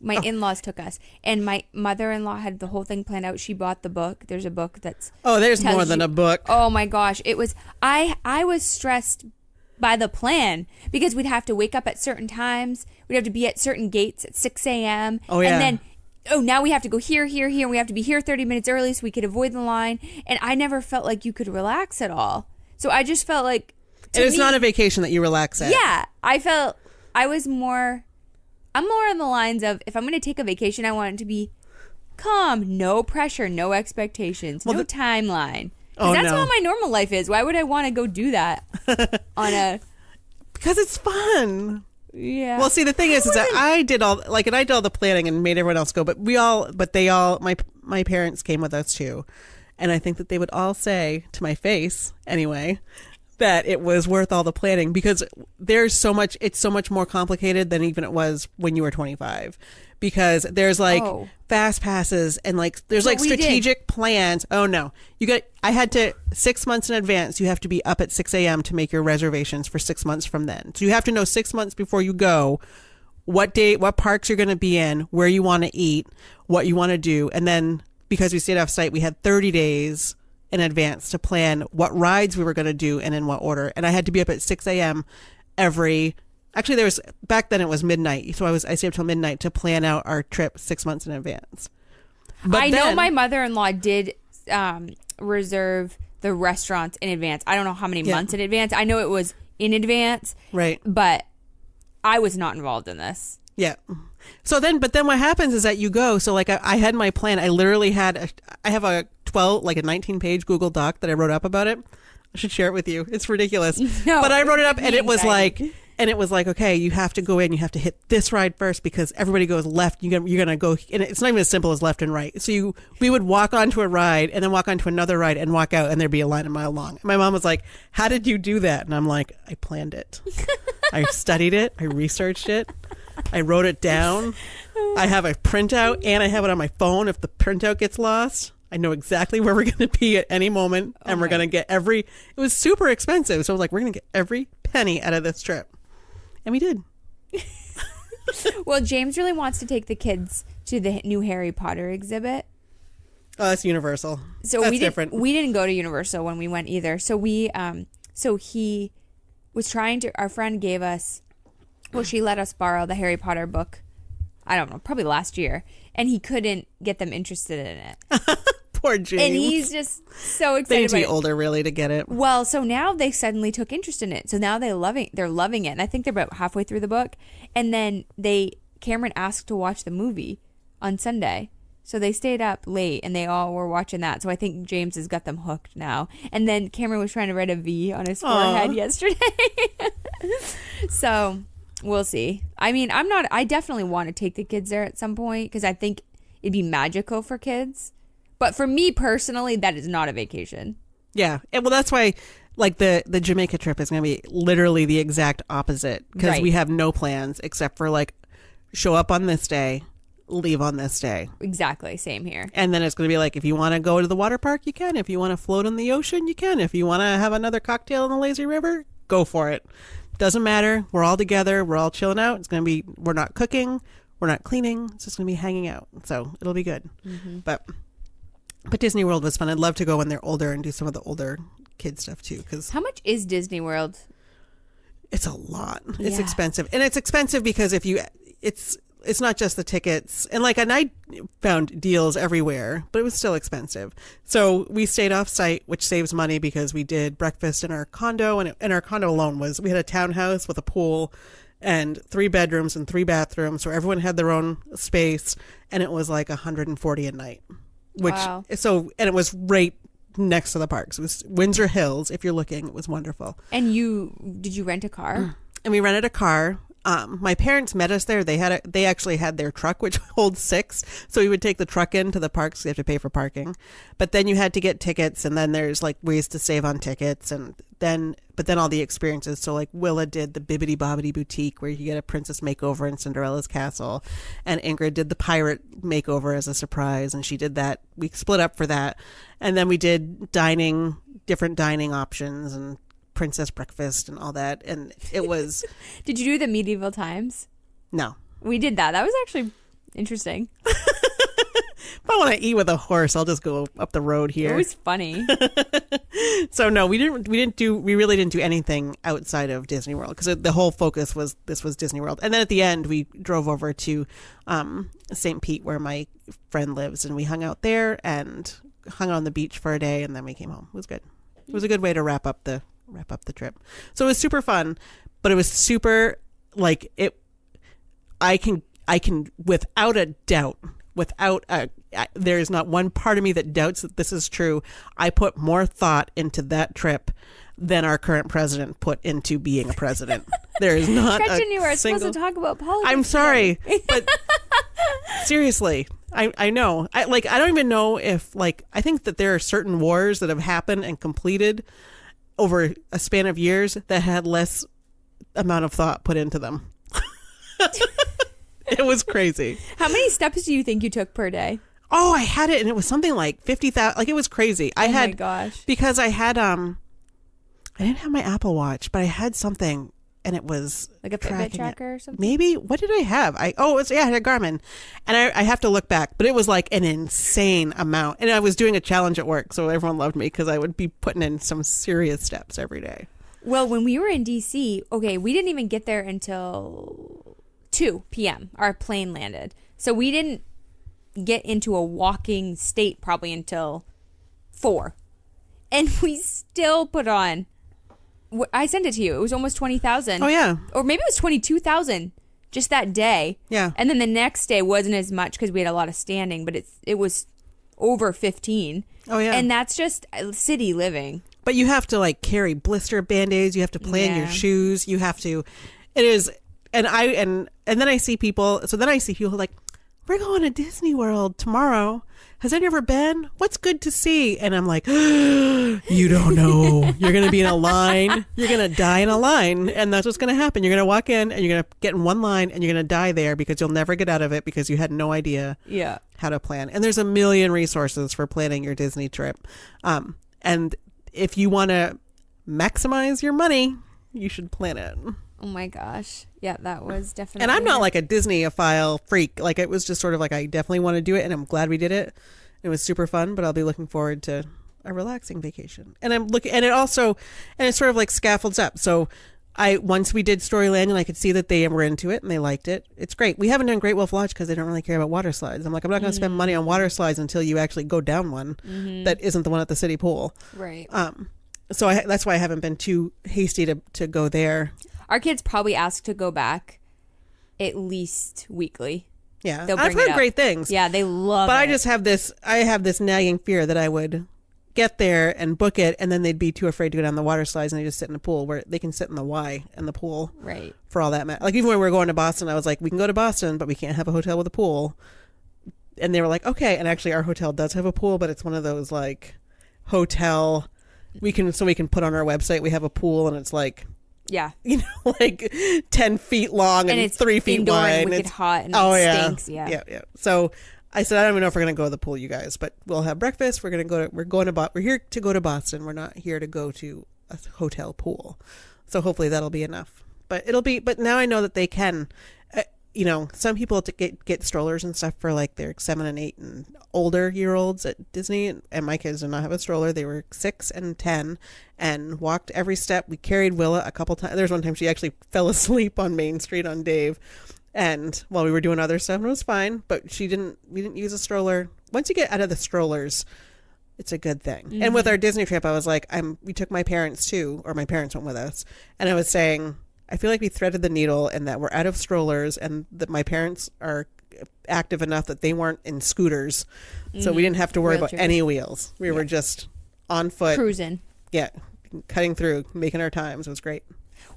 My in-laws took us. And my mother-in-law had the whole thing planned out. She bought the book. There's a book that's... Oh, there's more than a book. Oh, my gosh. It was... I was stressed by the plan because we'd have to wake up at certain times. We'd have to be at certain gates at 6 a.m. Oh, yeah. And then... now we have to go here, here, here. And we have to be here 30 minutes early so we could avoid the line. And I never felt like you could relax at all. So I just felt like... It's not a vacation that you relax at. Yeah. I'm more on the lines of, if I'm going to take a vacation, I want it to be calm, no pressure, no expectations, no timeline. That's how my normal life is. Why would I want to go do that Because it's fun. Yeah. Well, see, the thing is that I did all the planning and made everyone else go, but my parents came with us too. And I think that they would all say to my face anyway, that it was worth all the planning because it's so much more complicated than even it was when you were 25, because there's fast passes and there's strategic plans. Oh no, I had to 6 months in advance. You have to be up at 6 a.m. to make your reservations for 6 months from then. So you have to know 6 months before you go what parks you're going to be in, where you want to eat, what you want to do. And then because we stayed off site, we had 30 days in advance to plan what rides we were going to do and in what order. And I had to be up at 6 a.m. Back then it was midnight. So I stayed up till midnight to plan out our trip 6 months in advance. But I know my mother-in-law did reserve the restaurants in advance. I don't know how many months in advance. I know it was in advance. Right. But I was not involved in this. Yeah. So then what happens is that you go. So I had my plan. I literally I have a 19-page Google Doc that I wrote up about it. I should share it with you. It's ridiculous. No, but I wrote it up and it was okay, you have to go in, you have to hit this ride first because everybody goes left. You're going to go, and it's not even as simple as left and right. So we would walk onto a ride and then walk onto another ride and walk out and there'd be a line a mile long. And my mom was like, how did you do that? And I'm like, I planned it. I studied it. I researched it. I wrote it down. I have a printout and I have it on my phone. If the printout gets lost, I know exactly where we're going to be at any moment. And we're going to get it was super expensive. So I was like, we're going to get every penny out of this trip. And we did. Well, James really wants to take the kids to the new Harry Potter exhibit. Oh, that's Universal. So that's different. We didn't go to Universal when we went either. So he was trying to, our friend gave us, she let us borrow the Harry Potter book, I don't know, probably last year. And he couldn't get them interested in it. Poor James. And he's just so excited. They need to be older, really, to get it. Well, so now they suddenly took interest in it. So now they're loving it. And I think they're about halfway through the book. And then Cameron asked to watch the movie on Sunday. So they stayed up late and they all were watching that. So I think James has got them hooked now. And then Cameron was trying to write a V on his forehead yesterday. So we'll see. I mean, I definitely want to take the kids there at some point because I think it'd be magical for kids. But for me personally, that is not a vacation. Yeah. And well, that's why like the Jamaica trip is going to be literally the exact opposite because we have no plans except for like show up on this day, leave on this day. Exactly. Same here. And then it's going to be like, if you want to go to the water park, you can. If you want to float in the ocean, you can. If you want to have another cocktail in the lazy river, go for it. Doesn't matter. We're all together. We're all chilling out. It's going to be, we're not cooking. We're not cleaning. It's just going to be hanging out. So it'll be good. Mm-hmm. But Disney World was fun. I'd love to go when they're older and do some of the older kid stuff too. Cause how much is Disney World? It's a lot. It's expensive. And it's expensive because it's not just the tickets. And I found deals everywhere, but it was still expensive. So we stayed off site, which saves money because we did breakfast in our condo. And our condo alone we had a townhouse with a pool and 3 bedrooms and 3 bathrooms where everyone had their own space. And it was like $140 a night, and it was right next to the parks. It was Windsor Hills. If you're looking, it was wonderful. And did you rent a car? And we rented a car. My parents met us there. They actually had their truck, which holds 6. So we would take the truck into the parks. So you have to pay for parking, but then you had to get tickets, and then there's like ways to save on tickets, but then all the experiences. So like Willa did the Bibbidi Bobbidi Boutique, where you get a princess makeover in Cinderella's castle, and Ingrid did the pirate makeover as a surprise, and she did that. We split up for that, and then we did different dining options and princess breakfast and all that, and it was Did you do the medieval times? No, we did that was actually interesting. If I want to eat with a horse, I'll just go up the road here. It was funny. So no, we really didn't do anything outside of Disney World because the whole focus was Disney World. And then at the end we drove over to St. Pete where my friend lives, and we hung out there and hung out on the beach for a day, and then we came home. It was good. It was a good way to wrap up the trip. So it was super fun, but it was super I can without a doubt, there is not one part of me that doubts that this is true. I put more thought into that trip than our current president put into being a president. There is not Gretchen, you were supposed to talk about politics. I'm sorry, but seriously, I know. I don't even know if I think that there are certain wars that have happened and completed over a span of years that had less amount of thought put into them. It was crazy. How many steps do you think you took per day? Oh, I had it, and it was something like 50,000. It was crazy. My gosh! Because I had I didn't have my Apple Watch, but I had something, and it was like a Fitbit tracker or something. Maybe what did I have? I had a Garmin, and I have to look back, but it was like an insane amount. And I was doing a challenge at work, so everyone loved me because I would be putting in some serious steps every day. Well, when we were in DC, we didn't even get there until 2 p.m. Our plane landed. So we didn't get into a walking state probably until 4. And we still put on, I sent it to you. It was almost 20,000. Oh, yeah. Or maybe it was 22,000 just that day. Yeah. And then the next day wasn't as much because we had a lot of standing, but it was over 15. Oh, yeah. And that's just city living. But you have to carry blister Band-Aids. You have to plan your shoes. You have to, it is, and then I see people, like, we're going to Disney World tomorrow. Has anyone ever been? What's good to see? And I'm like, you don't know. You're going to be in a line. You're going to die in a line. And that's what's going to happen. You're going to walk in and you're going to get in one line and you're going to die there because you'll never get out of it because you had no idea how to plan. And there's a million resources for planning your Disney trip. And if you want to maximize your money, you should plan it. Oh my gosh. Yeah, that was definitely. And I'm not like a Disney-ophile freak. It was just sort of I definitely want to do it, and I'm glad we did it. It was super fun, but I'll be looking forward to a relaxing vacation. And I'm looking, and it sort of scaffolds up. So once we did Storyland, and I could see that they were into it and they liked it. It's great. We haven't done Great Wolf Lodge because they don't really care about water slides. I'm not going to spend money on water slides until you actually go down one that isn't the one at the city pool. Right. So that's why I haven't been too hasty to go there. Our kids probably ask to go back at least weekly. Yeah, they'll I've bring it heard up. great things. Yeah, they love it. But I have this nagging fear that I would get there and book it, and then they'd be too afraid to go down the water slides, and they just sit in the pool where they can sit in the Y in the pool. Right. For all that matter. Like even when we were going to Boston, I was like, we can go to Boston, but we can't have a hotel with a pool. And they were like, okay. And actually, our hotel does have a pool, but it's one of those like hotel we can put on our website. We have a pool, and it's like, yeah, like 10 feet long and it's 3 feet indoor wide. And wicked hot and it stinks. Yeah. So I said, I don't even know if we're going to go to the pool, you guys, but we'll have breakfast. We're here to go to Boston. We're not here to go to a hotel pool. So hopefully that'll be enough. But now I know that they can, some people get strollers and stuff for like their 7 and 8 and older year-olds at Disney. And my kids did not have a stroller. They were 6 and 10 and walked every step. We carried Willa a couple times. There's one time she actually fell asleep on Main Street on Dave. And while we were doing other stuff, and it was fine, but we didn't use a stroller. Once you get out of the strollers, it's a good thing. Mm-hmm. And with our Disney trip, I was like, we took my parents too, or my parents went with us. And I was saying, I feel like we threaded the needle and that we're out of strollers and that my parents are active enough that they weren't in scooters. Mm-hmm. So we didn't have to worry about any wheels. We were just on foot. Cruising. Yeah. Cutting through, making our times. It was great.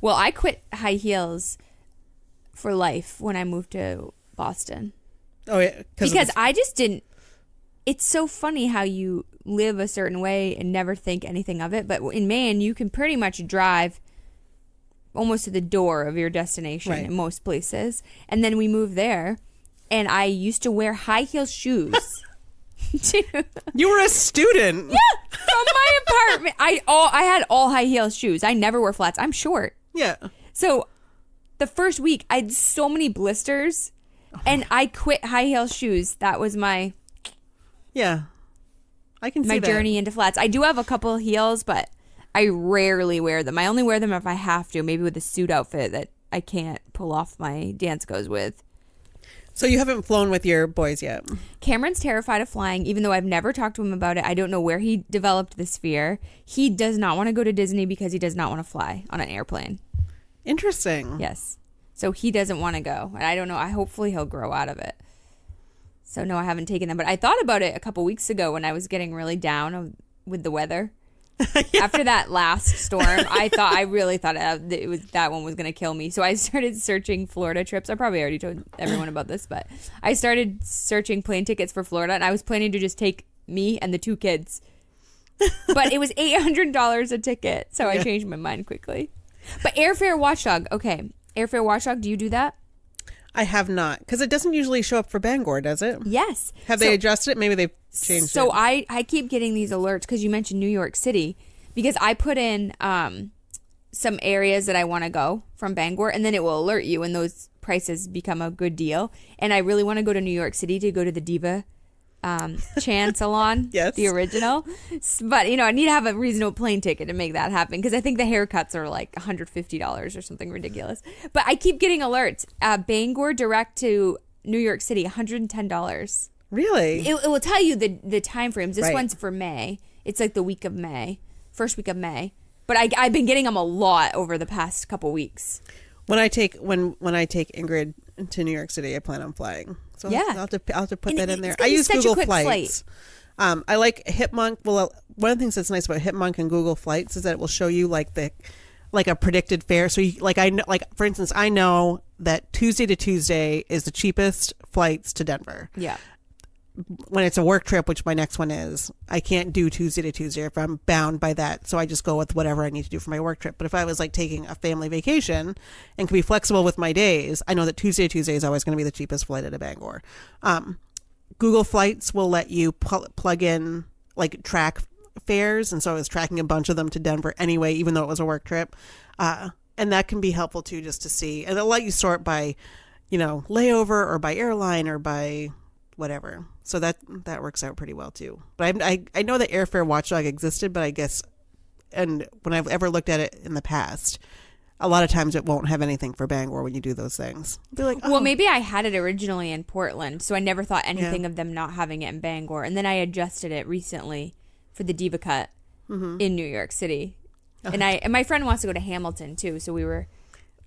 Well, I quit high heels for life when I moved to Boston. Oh, yeah. Because I just didn't. It's so funny how you live a certain way and never think anything of it. But in Maine, you can pretty much drive almost to the door of your destination in most places. And then we moved there, and I used to wear high heel shoes. You were a student. Yeah, from my apartment. I had all high heel shoes. I never wore flats. I'm short. Yeah. So the first week, I had so many blisters, and I quit high heel shoes. That was my I can see my journey into flats. I do have a couple of heels, but I rarely wear them. I only wear them if I have to, maybe with a suit outfit that I can't pull off my dance goes with. So you haven't flown with your boys yet? Cameron's terrified of flying, even though I've never talked to him about it. I don't know where he developed this fear. He does not want to go to Disney because he does not want to fly on an airplane. Interesting. Yes. So he doesn't want to go. And I don't know. Hopefully he'll grow out of it. So no, I haven't taken them. But I thought about it a couple weeks ago when I was getting really down with the weather. Yeah. After that last storm, I really thought that one was going to kill me. So I started searching Florida trips. I probably already told everyone about this, but I started searching plane tickets for Florida, and I was planning to just take me and the 2 kids. But it was $800 a ticket, so I changed my mind quickly. But Airfare Watchdog, okay. Airfare Watchdog, do you do that? I have not, because it doesn't usually show up for Bangor, does it? Yes. Have they adjusted it? Maybe they've changed it. So I keep getting these alerts because you mentioned New York City, because I put in some areas that I want to go from Bangor, and then it will alert you when those prices become a good deal. And I really want to go to New York City to go to the Diva Chan salon, yes, the original. But I need to have a reasonable plane ticket to make that happen, because I think the haircuts are like $150 or something ridiculous. But I keep getting alerts. Bangor direct to New York City, $110. Really? It will tell you the time frames. This one's for May. It's like the week of May, first week of May. But I've been getting them a lot over the past couple weeks. When I take Ingrid to New York City, I plan on flying. So I'll have to put that in there. I use Google Flights. I like Hipmunk. Well, one of the things that's nice about Hipmunk and Google Flights is that it will show you like a predicted fare. So for instance, I know that Tuesday to Tuesday is the cheapest flights to Denver. Yeah. When it's a work trip, which my next one is, I can't do Tuesday to Tuesday if I'm bound by that. So I just go with whatever I need to do for my work trip. But if I was like taking a family vacation and can be flexible with my days, I know that Tuesday to Tuesday is always going to be the cheapest flight out of Bangor. Google Flights will let you plug in like track fares. And so I was tracking a bunch of them to Denver anyway, even though it was a work trip. And that can be helpful too, just to see. And it'll let you sort by, layover or by airline or by whatever. So that works out pretty well too. But I know that Airfare Watchdog existed, but I guess, and when I've ever looked at it in the past, a lot of times it won't have anything for Bangor when you do those things. Be like, well, maybe I had it originally in Portland, so I never thought anything of them not having it in Bangor, and then I adjusted it recently for the Diva Cut in New York City, and my friend wants to go to Hamilton too, so we were.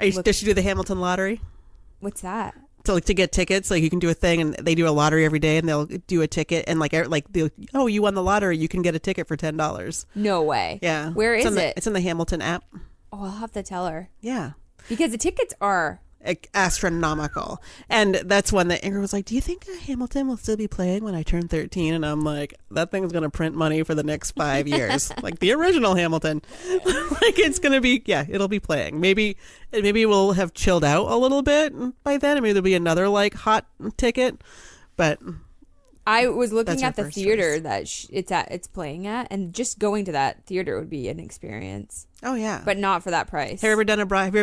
Does she do the Hamilton lottery? What's that? to get tickets. Like you can do a thing, and they do a lottery every day, and they'll do a ticket, and oh, you won the lottery, you can get a ticket for $10. No way. Yeah. Where is it? It's in the Hamilton app. Oh, I'll have to tell her. Yeah. Because the tickets are astronomical. And that's when the Ingrid was like, do you think Hamilton will still be playing when I turn 13? And I'm like, that thing's going to print money for the next 5 years. Like the original Hamilton. Like it's going to be, it'll be playing. Maybe we'll have chilled out a little bit by then. Maybe there'll be another like hot ticket. But I was looking at the theater that it's playing at, and just going to that theater would be an experience. Oh yeah. But not for that price. Have you ever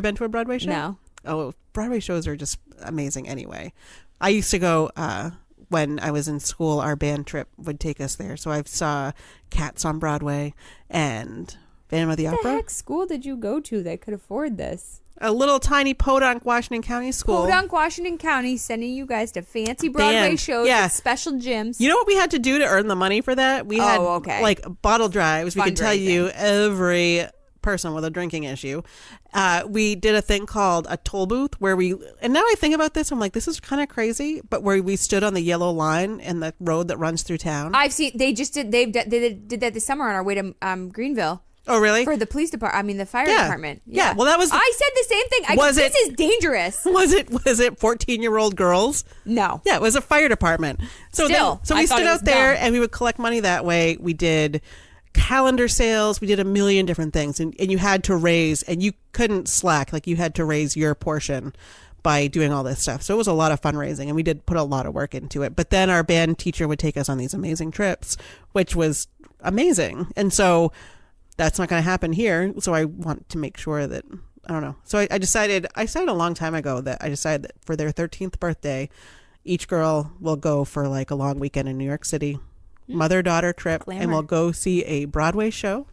been to a Broadway show? No. Oh, Broadway shows are just amazing anyway. I used to go when I was in school. Our band trip would take us there. So I saw Cats on Broadway and Phantom of the Opera. What the heck school did you go to that could afford this? A little tiny Podunk, Washington County school. Podunk, Washington County, sending you guys to fancy Broadway shows with special gyms. You know what we had to do to earn the money for that? We had like bottle drives. We could tell you every person with a drinking issue. We did a thing called a toll booth where and now I think about this, I'm like, this is kind of crazy, but where we stood on the yellow line in the road that runs through town. I've seen, they did that this summer on our way to Greenville. Oh, really? For the police department, I mean the fire department. Yeah. Well, that was. I said the same thing. This is dangerous. Was it 14-year-old girls? No. Yeah, it was a fire department. So we stood out there and we would collect money that way. We did calendar sales. We did a million different things, and you had to raise, and you couldn't slack. Like you had to raise your portion by doing all this stuff. So it was a lot of fundraising, and we did put a lot of work into it. But then our band teacher would take us on these amazing trips, which was amazing. And so that's not going to happen here. So I want to make sure that, I don't know. So I decided a long time ago that for their 13th birthday, each girl will go for like a long weekend in New York City, mother-daughter trip, and we'll go see a Broadway show,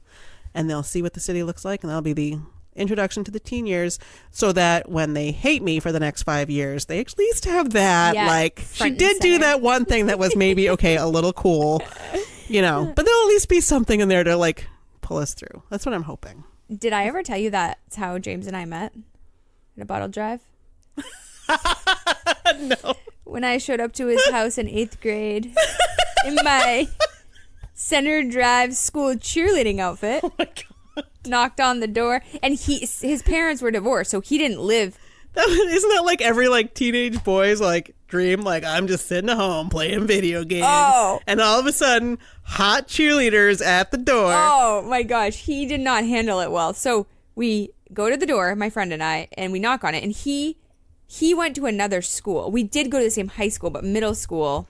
and they'll see what the city looks like, and that'll be the introduction to the teen years, so that when they hate me for the next 5 years, they at least have that, like, she did do that one thing that was maybe, okay, a little cool, but there'll at least be something in there to, like, pull us through. That's what I'm hoping. Did I ever tell you that's how James and I met? At a bottle drive? No. When I showed up to his house in 8th grade in my Center Drive school cheerleading outfit. Oh my God. Knocked on the door, and his parents were divorced, so he didn't live. Isn't that like every like teenage boy's like dream? Like, I'm just sitting at home playing video games. Oh. And all of a sudden, hot cheerleaders at the door. Oh my gosh, he did not handle it well. So we go to the door, my friend and I, and we knock on it, and he went to another school. We did go to the same high school, but middle school,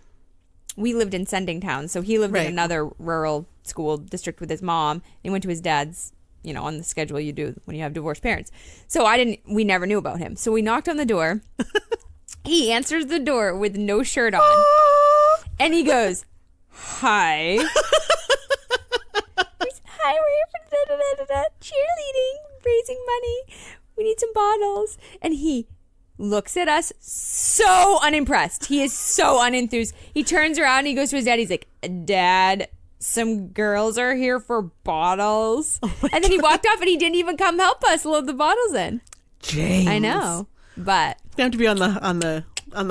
we lived in Sendingtown, so he lived in another rural school district with his mom. He went to his dad's, on the schedule you do when you have divorced parents. So we never knew about him. So we knocked on the door. He answers the door with no shirt on. And he goes, hi. He said, hi, we're here for cheerleading, raising money. We need some bottles. And he looks at us so unimpressed. He is so unenthused. He turns around and he goes to his dad. He's like, Dad, some girls are here for bottles. And then he walked off, and he didn't even come help us load the bottles in. James. I know. But you have to be on the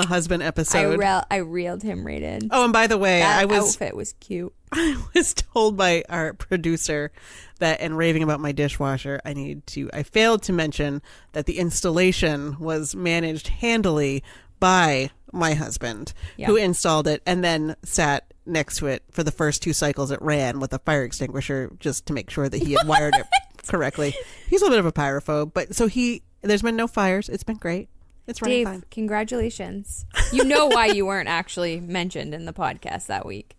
husband episode. I reeled him right in. Oh, and by the way, that outfit was cute. I was told by our producer that, in raving about my dishwasher, I failed to mention that the installation was managed handily by my husband, who installed it and then sat next to it for the first 2 cycles it ran with a fire extinguisher, just to make sure that he had wired it correctly. He's a little bit of a pyrophobe, but there's been no fires. It's been great. It's running Dave, fine. Congratulations. You know why you weren't actually mentioned in the podcast that week,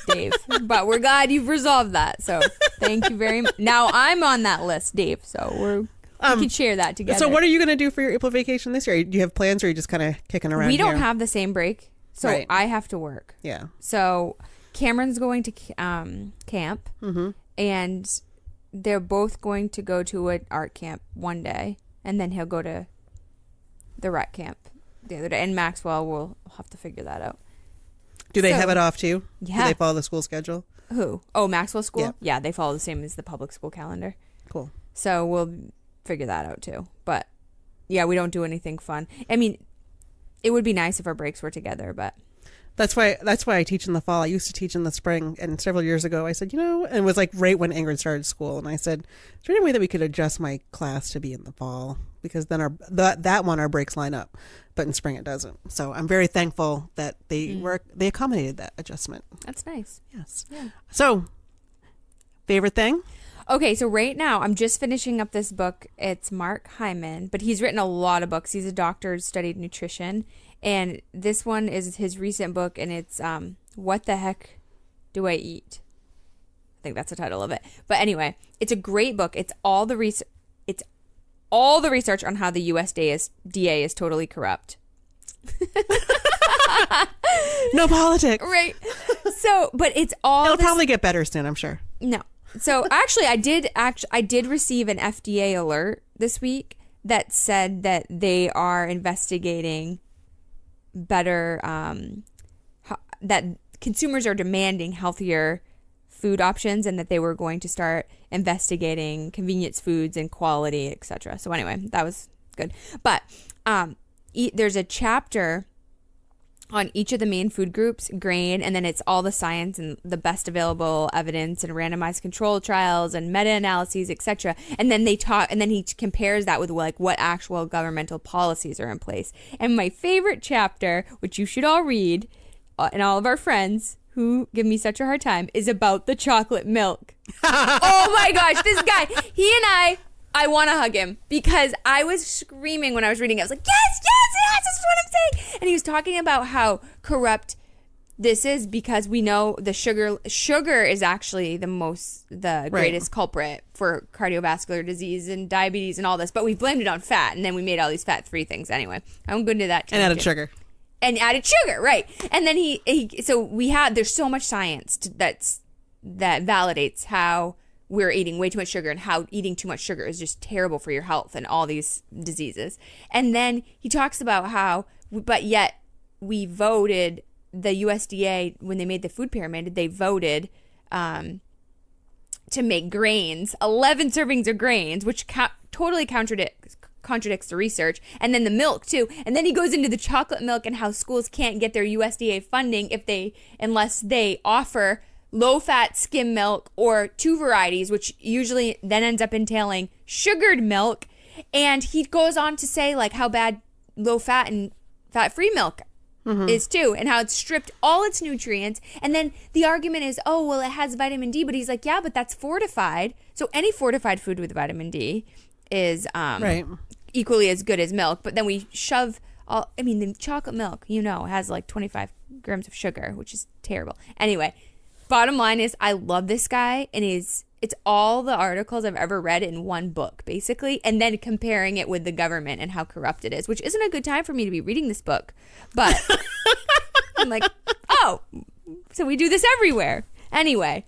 Dave. But we're glad you've resolved that. So thank you very much. Now I'm on that list, Dave. So we can share that together. So what are you going to do for your April vacation this year? Do you have plans, or are you just kind of kicking around? We don't have the same break. So I have to work. Yeah. So Cameron's going to camp, and they're both going to go to an art camp one day, and then he'll go to the rec camp the other day. And Maxwell will have to figure that out. Do they have it off too? Yeah. Do they follow the school schedule? Who? Oh, Maxwell school? Yeah. They follow the same as the public school calendar. Cool. So we'll figure that out too. But yeah, we don't do anything fun. I mean, It would be nice if our breaks were together, but That's why I teach in the fall. I used to teach in the spring, and several years ago I said, and it was like right when Ingrid started school, and I said, is there any way that we could adjust my class to be in the fall? Because then our breaks line up, but in spring it doesn't. So I'm very thankful that they accommodated that adjustment. That's nice. Yes. Yeah. So, favorite thing? Okay, so right now I'm just finishing up this book. It's Mark Hyman, but he's written a lot of books. He's a doctor, studied nutrition. And this one is his recent book, and it's What the Heck Do I Eat? I think that's the title of it. But anyway, it's a great book. It's all the research on how the USDA is totally corrupt. No politics. Right. So, but it's all It'll probably get better soon, I'm sure. No. So, actually I did receive an FDA alert this week that said that they are investigating better that consumers are demanding healthier food options, and that they were going to start investigating convenience foods and quality, etc. So anyway, that was good. But there's a chapter on each of the main food groups, grain, and then it's all the science and the best available evidence and randomized control trials and meta-analyses, etc. And then he compares that with like what actual governmental policies are in place. And my favorite chapter, which you should all read, and all of our friends who give me such a hard time, is about the chocolate milk. Oh my gosh, this guy, he and I want to hug him because I was screaming when I was reading it. I was like, yes, this is what I'm saying. And he was talking about how corrupt this is because we know the sugar is actually the greatest culprit for cardiovascular disease and diabetes and all this. But we blamed it on fat, and then we made all these fat-free things anyway. I won't go into that. And added sugar. And added sugar, right. And then there's so much science that validates how we're eating way too much sugar and how eating too much sugar is just terrible for your health and all these diseases. And then he talks about how, but yet we voted, the USDA, when they made the food pyramid, they voted to make grains, 11 servings of grains, which totally contradicts the research. And then the milk too. And then he goes into the chocolate milk and how schools can't get their USDA funding unless they offer low-fat skim milk or two varieties, which usually then ends up entailing sugared milk. And he goes on to say like how bad low-fat and fat-free milk is too, and how it's stripped all its nutrients. And then the argument is, oh, well, it has vitamin D. But he's like, yeah, but that's fortified. So any fortified food with vitamin D is equally as good as milk. But then we shove the chocolate milk, has like 25 grams of sugar, which is terrible. Anyway, bottom line is I love this guy, and it's all the articles I've ever read in one book, basically, and then comparing it with the government and how corrupt it is, which isn't a good time for me to be reading this book. But I'm like, oh, so we do this everywhere. Anyway,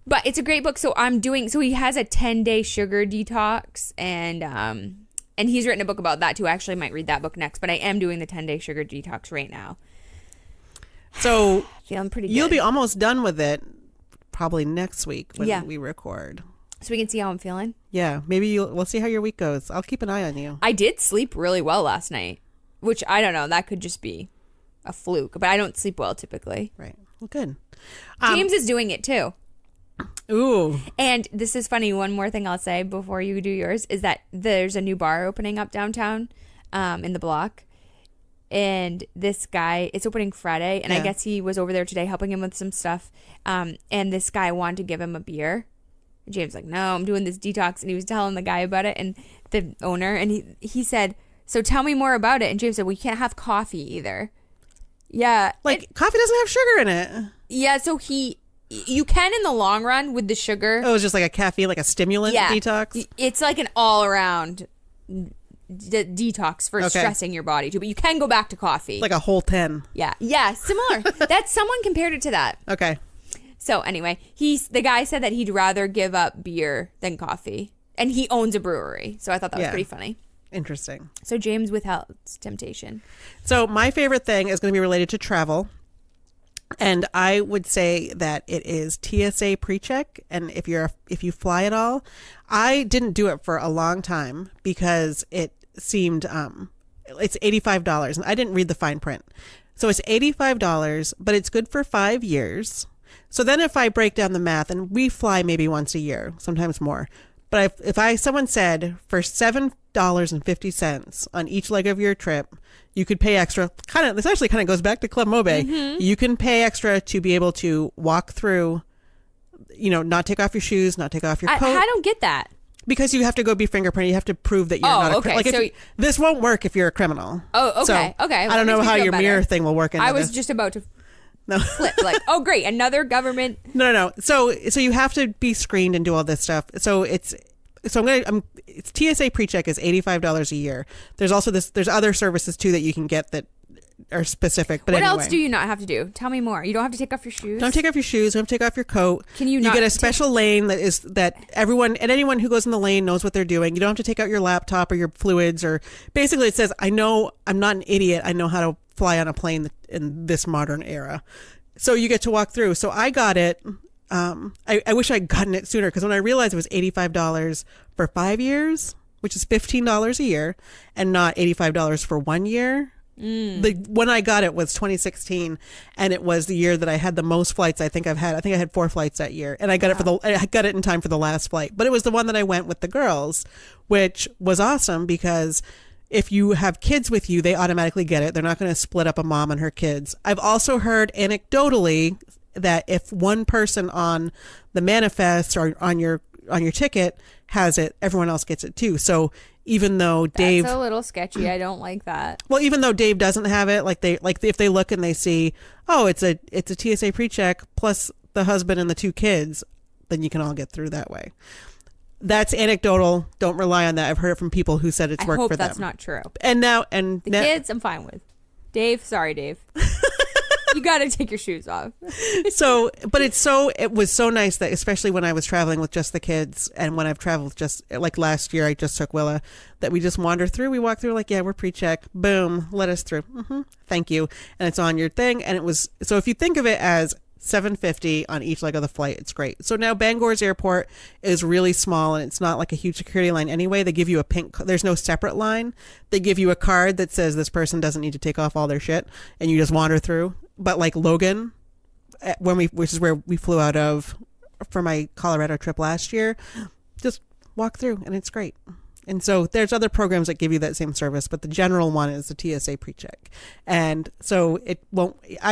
but it's a great book. So he has a 10-day sugar detox, and he's written a book about that too. I actually might read that book next, but I am doing the 10-day sugar detox right now. So feeling pretty good. You'll be almost done with it probably next week when we record. So we can see how I'm feeling? Yeah. Maybe we'll see how your week goes. I'll keep an eye on you. I did sleep really well last night, which I don't know. That could just be a fluke, but I don't sleep well typically. Right. Well, good. James is doing it too. Ooh. And this is funny. One more thing I'll say before you do yours is that there's a new bar opening up downtown in the block. And this guy, it's opening Friday, and I guess he was over there today helping him with some stuff. And this guy wanted to give him a beer. And James like, no, I'm doing this detox. And he was telling the guy about it, and the owner, and he said, so tell me more about it. And James said, we can't have coffee either. Yeah. Like, coffee doesn't have sugar in it. Yeah, so you can in the long run with the sugar. Oh, it's just like a caffeine, like a stimulant detox? It's like an all-around detox for stressing your body too, but you can go back to coffee, like a whole 10. Yeah, similar. That's someone compared it to that. Okay. So anyway, the guy said that he'd rather give up beer than coffee, and he owns a brewery, so I thought that was pretty funny. Interesting. So James withheld temptation. So my favorite thing is going to be related to travel, and I would say that it is TSA PreCheck. And if you fly at all, I didn't do it for a long time because it seemed it's $85. And I didn't read the fine print. So it's $85, but it's good for 5 years. So then if I break down the math, and we fly maybe once a year, sometimes more. But if someone said for $7.50 on each leg of your trip, you could pay extra. This actually kind of goes back to Club Mobay. Mm-hmm. You can pay extra to be able to walk through, not take off your shoes, not take off your coat. I don't get that. Because you have to go be fingerprinted. You have to prove that you're not a criminal. So this won't work if you're a criminal. Oh, okay. So okay. I don't know how your mirror thing will work. I was just about to flip. Like, oh, great. Another government. No. So you have to be screened and do all this stuff. So it's TSA PreCheck is $85 a year. There's also there's other services too that you can get that are specific. But what anyway. else do you not have to do? Tell me more. You don't have to take off your shoes. Don't take off your shoes. Don't take off your coat. Can you? You get a special lane that everyone and anyone who goes in the lane knows what they're doing. You don't have to take out your laptop or your fluids or basically it says, I know I'm not an idiot. I know how to fly on a plane in this modern era. So you get to walk through. So I got it. I wish I'd gotten it sooner because when I realized it was $85 for 5 years, which is $15 a year, and not $85 for 1 year. When I got it was 2016, and it was the year that I had the most flights I think I've had. I think I had 4 flights that year, and I got I got it in time for the last flight. But it was the one that I went with the girls, which was awesome because if you have kids with you, they automatically get it. They're not going to split up a mom and her kids. I've also heard anecdotally that if one person on the manifest or on your ticket has it, everyone else gets it too. So even though Dave, that's a little sketchy. I don't like that. Well, even though Dave doesn't have it, if they look and they see, oh, it's a TSA PreCheck plus the husband and the 2 kids, then you can all get through that way. That's anecdotal. Don't rely on that. I've heard it from people who said it's worked for them. That's not true. And now kids, I'm fine with. Dave, sorry, Dave. You got to take your shoes off. But it was so nice that especially when I was traveling with just the kids and when I've traveled just like last year, I just took Willa, that we just wander through. We walk through like, yeah, we're PreCheck. Boom. Let us through. Mm-hmm. Thank you. And it's on your thing. And it was, so if you think of it as $7.50 on each leg of the flight, it's great. So now Bangor's airport is really small and it's not like a huge security line anyway. They give you a there's no separate line. They give you a card that says this person doesn't need to take off all their shit and you just wander through. But like Logan, which is where we flew out of for my Colorado trip last year, just walk through and it's great. And so there's other programs that give you that same service, but the general one is the TSA PreCheck. And so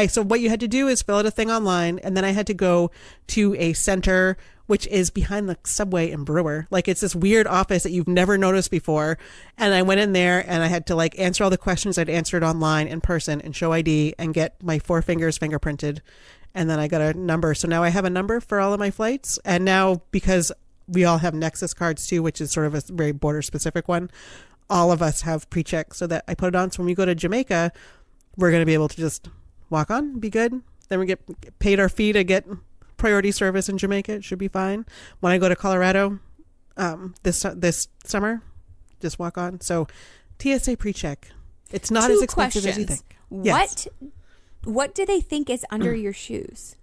so what you had to do is fill out a thing online, and then I had to go to a center which is behind the subway in Brewer. Like it's this weird office that you've never noticed before. And I went in there and I had to like answer all the questions I'd answered online in person and show ID and get my 4 fingers fingerprinted. And then I got a number. So now I have a number for all of my flights. And now because we all have Nexus cards too, which is sort of a very border specific one, all of us have PreCheck so that I put it on. So when we go to Jamaica, we're going to be able to just walk on, be good. Then we get paid our fee to get priority service in Jamaica. It should be fine. When I go to Colorado this summer, just walk on. So TSA PreCheck. It's not as expensive as you think. Yes. What do they think is under your shoes?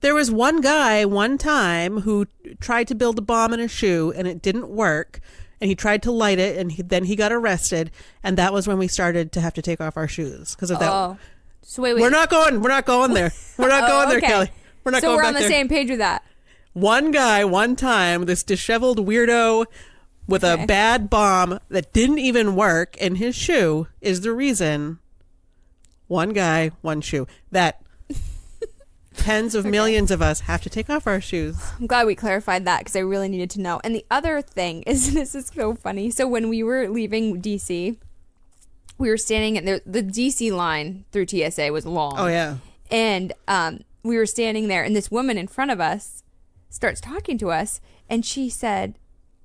There was one guy one time who tried to build a bomb in a shoe and it didn't work. And he tried to light it and then he got arrested. And that was when we started to have to take off our shoes because of that. Oh, so wait. We're not going there. We're not going there, Kelley. We're not going we're back on the there. same page with that. One guy, one time, this disheveled weirdo with a bad bomb that didn't even work in his shoe is the reason. One guy, one shoe. That tens of millions of us have to take off our shoes. I'm glad we clarified that because I really needed to know. And the other thing is, this is so funny. So when we were leaving DC, we were standing at the DC line through TSA was long. Oh, yeah. And we were standing there and this woman in front of us starts talking to us and she said,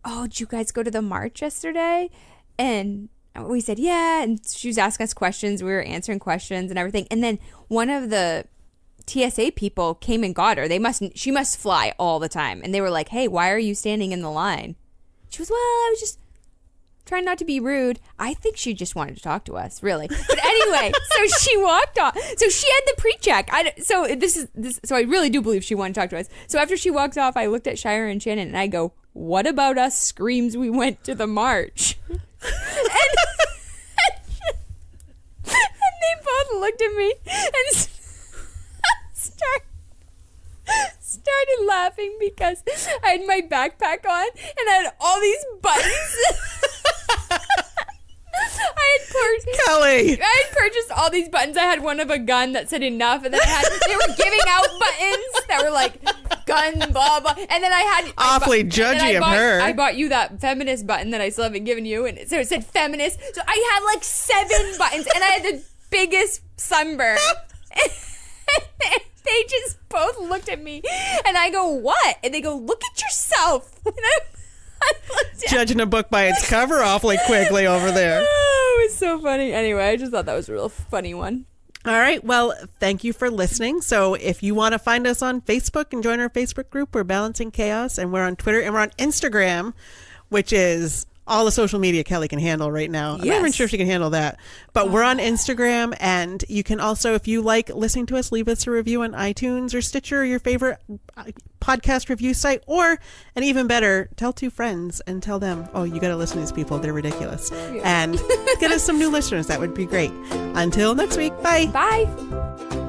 oh, did you guys go to the march yesterday? And we said, yeah. And she was asking us questions. We were answering questions and everything. And then one of the TSA people came and got her. She must fly all the time. And they were like, hey, why are you standing in the line? She was, well, I was just trying not to be rude. I think she just wanted to talk to us, really. But anyway, so she walked off. So she had the PreCheck. So I really do believe she wanted to talk to us. So after she walked off, I looked at Shira and Shannon and I go, what about us screams we went to the march? And They both looked at me and started laughing because I had my backpack on and I had all these buttons. Kelley. I had purchased all these buttons. I had one of a gun that said enough, and then they were giving out buttons that were like gun blah blah. And then I had awfully judgy of her. I bought you that feminist button that I still haven't given you, and so it said feminist. So I had like 7 buttons, and I had the biggest sunburn. They just both looked at me, and I go, "What?" And they go, "Look at yourself." And I judging a book by its cover awfully quickly over there. Oh, it was so funny. Anyway, I just thought that was a real funny one. All right. Well, thank you for listening. So if you want to find us on Facebook and join our Facebook group, we're Balancing Chaos, and we're on Twitter, and we're on Instagram, which is all the social media Kelley can handle right now. I'm not even sure if she can handle that. But we're on Instagram, and you can also, if you like listening to us, leave us a review on iTunes or Stitcher or your favorite podcast review site, or, and even better, tell 2 friends and tell them, oh, you got to listen to these people. They're ridiculous. Yeah. And get us some new listeners. That would be great. Until next week. Bye. Bye.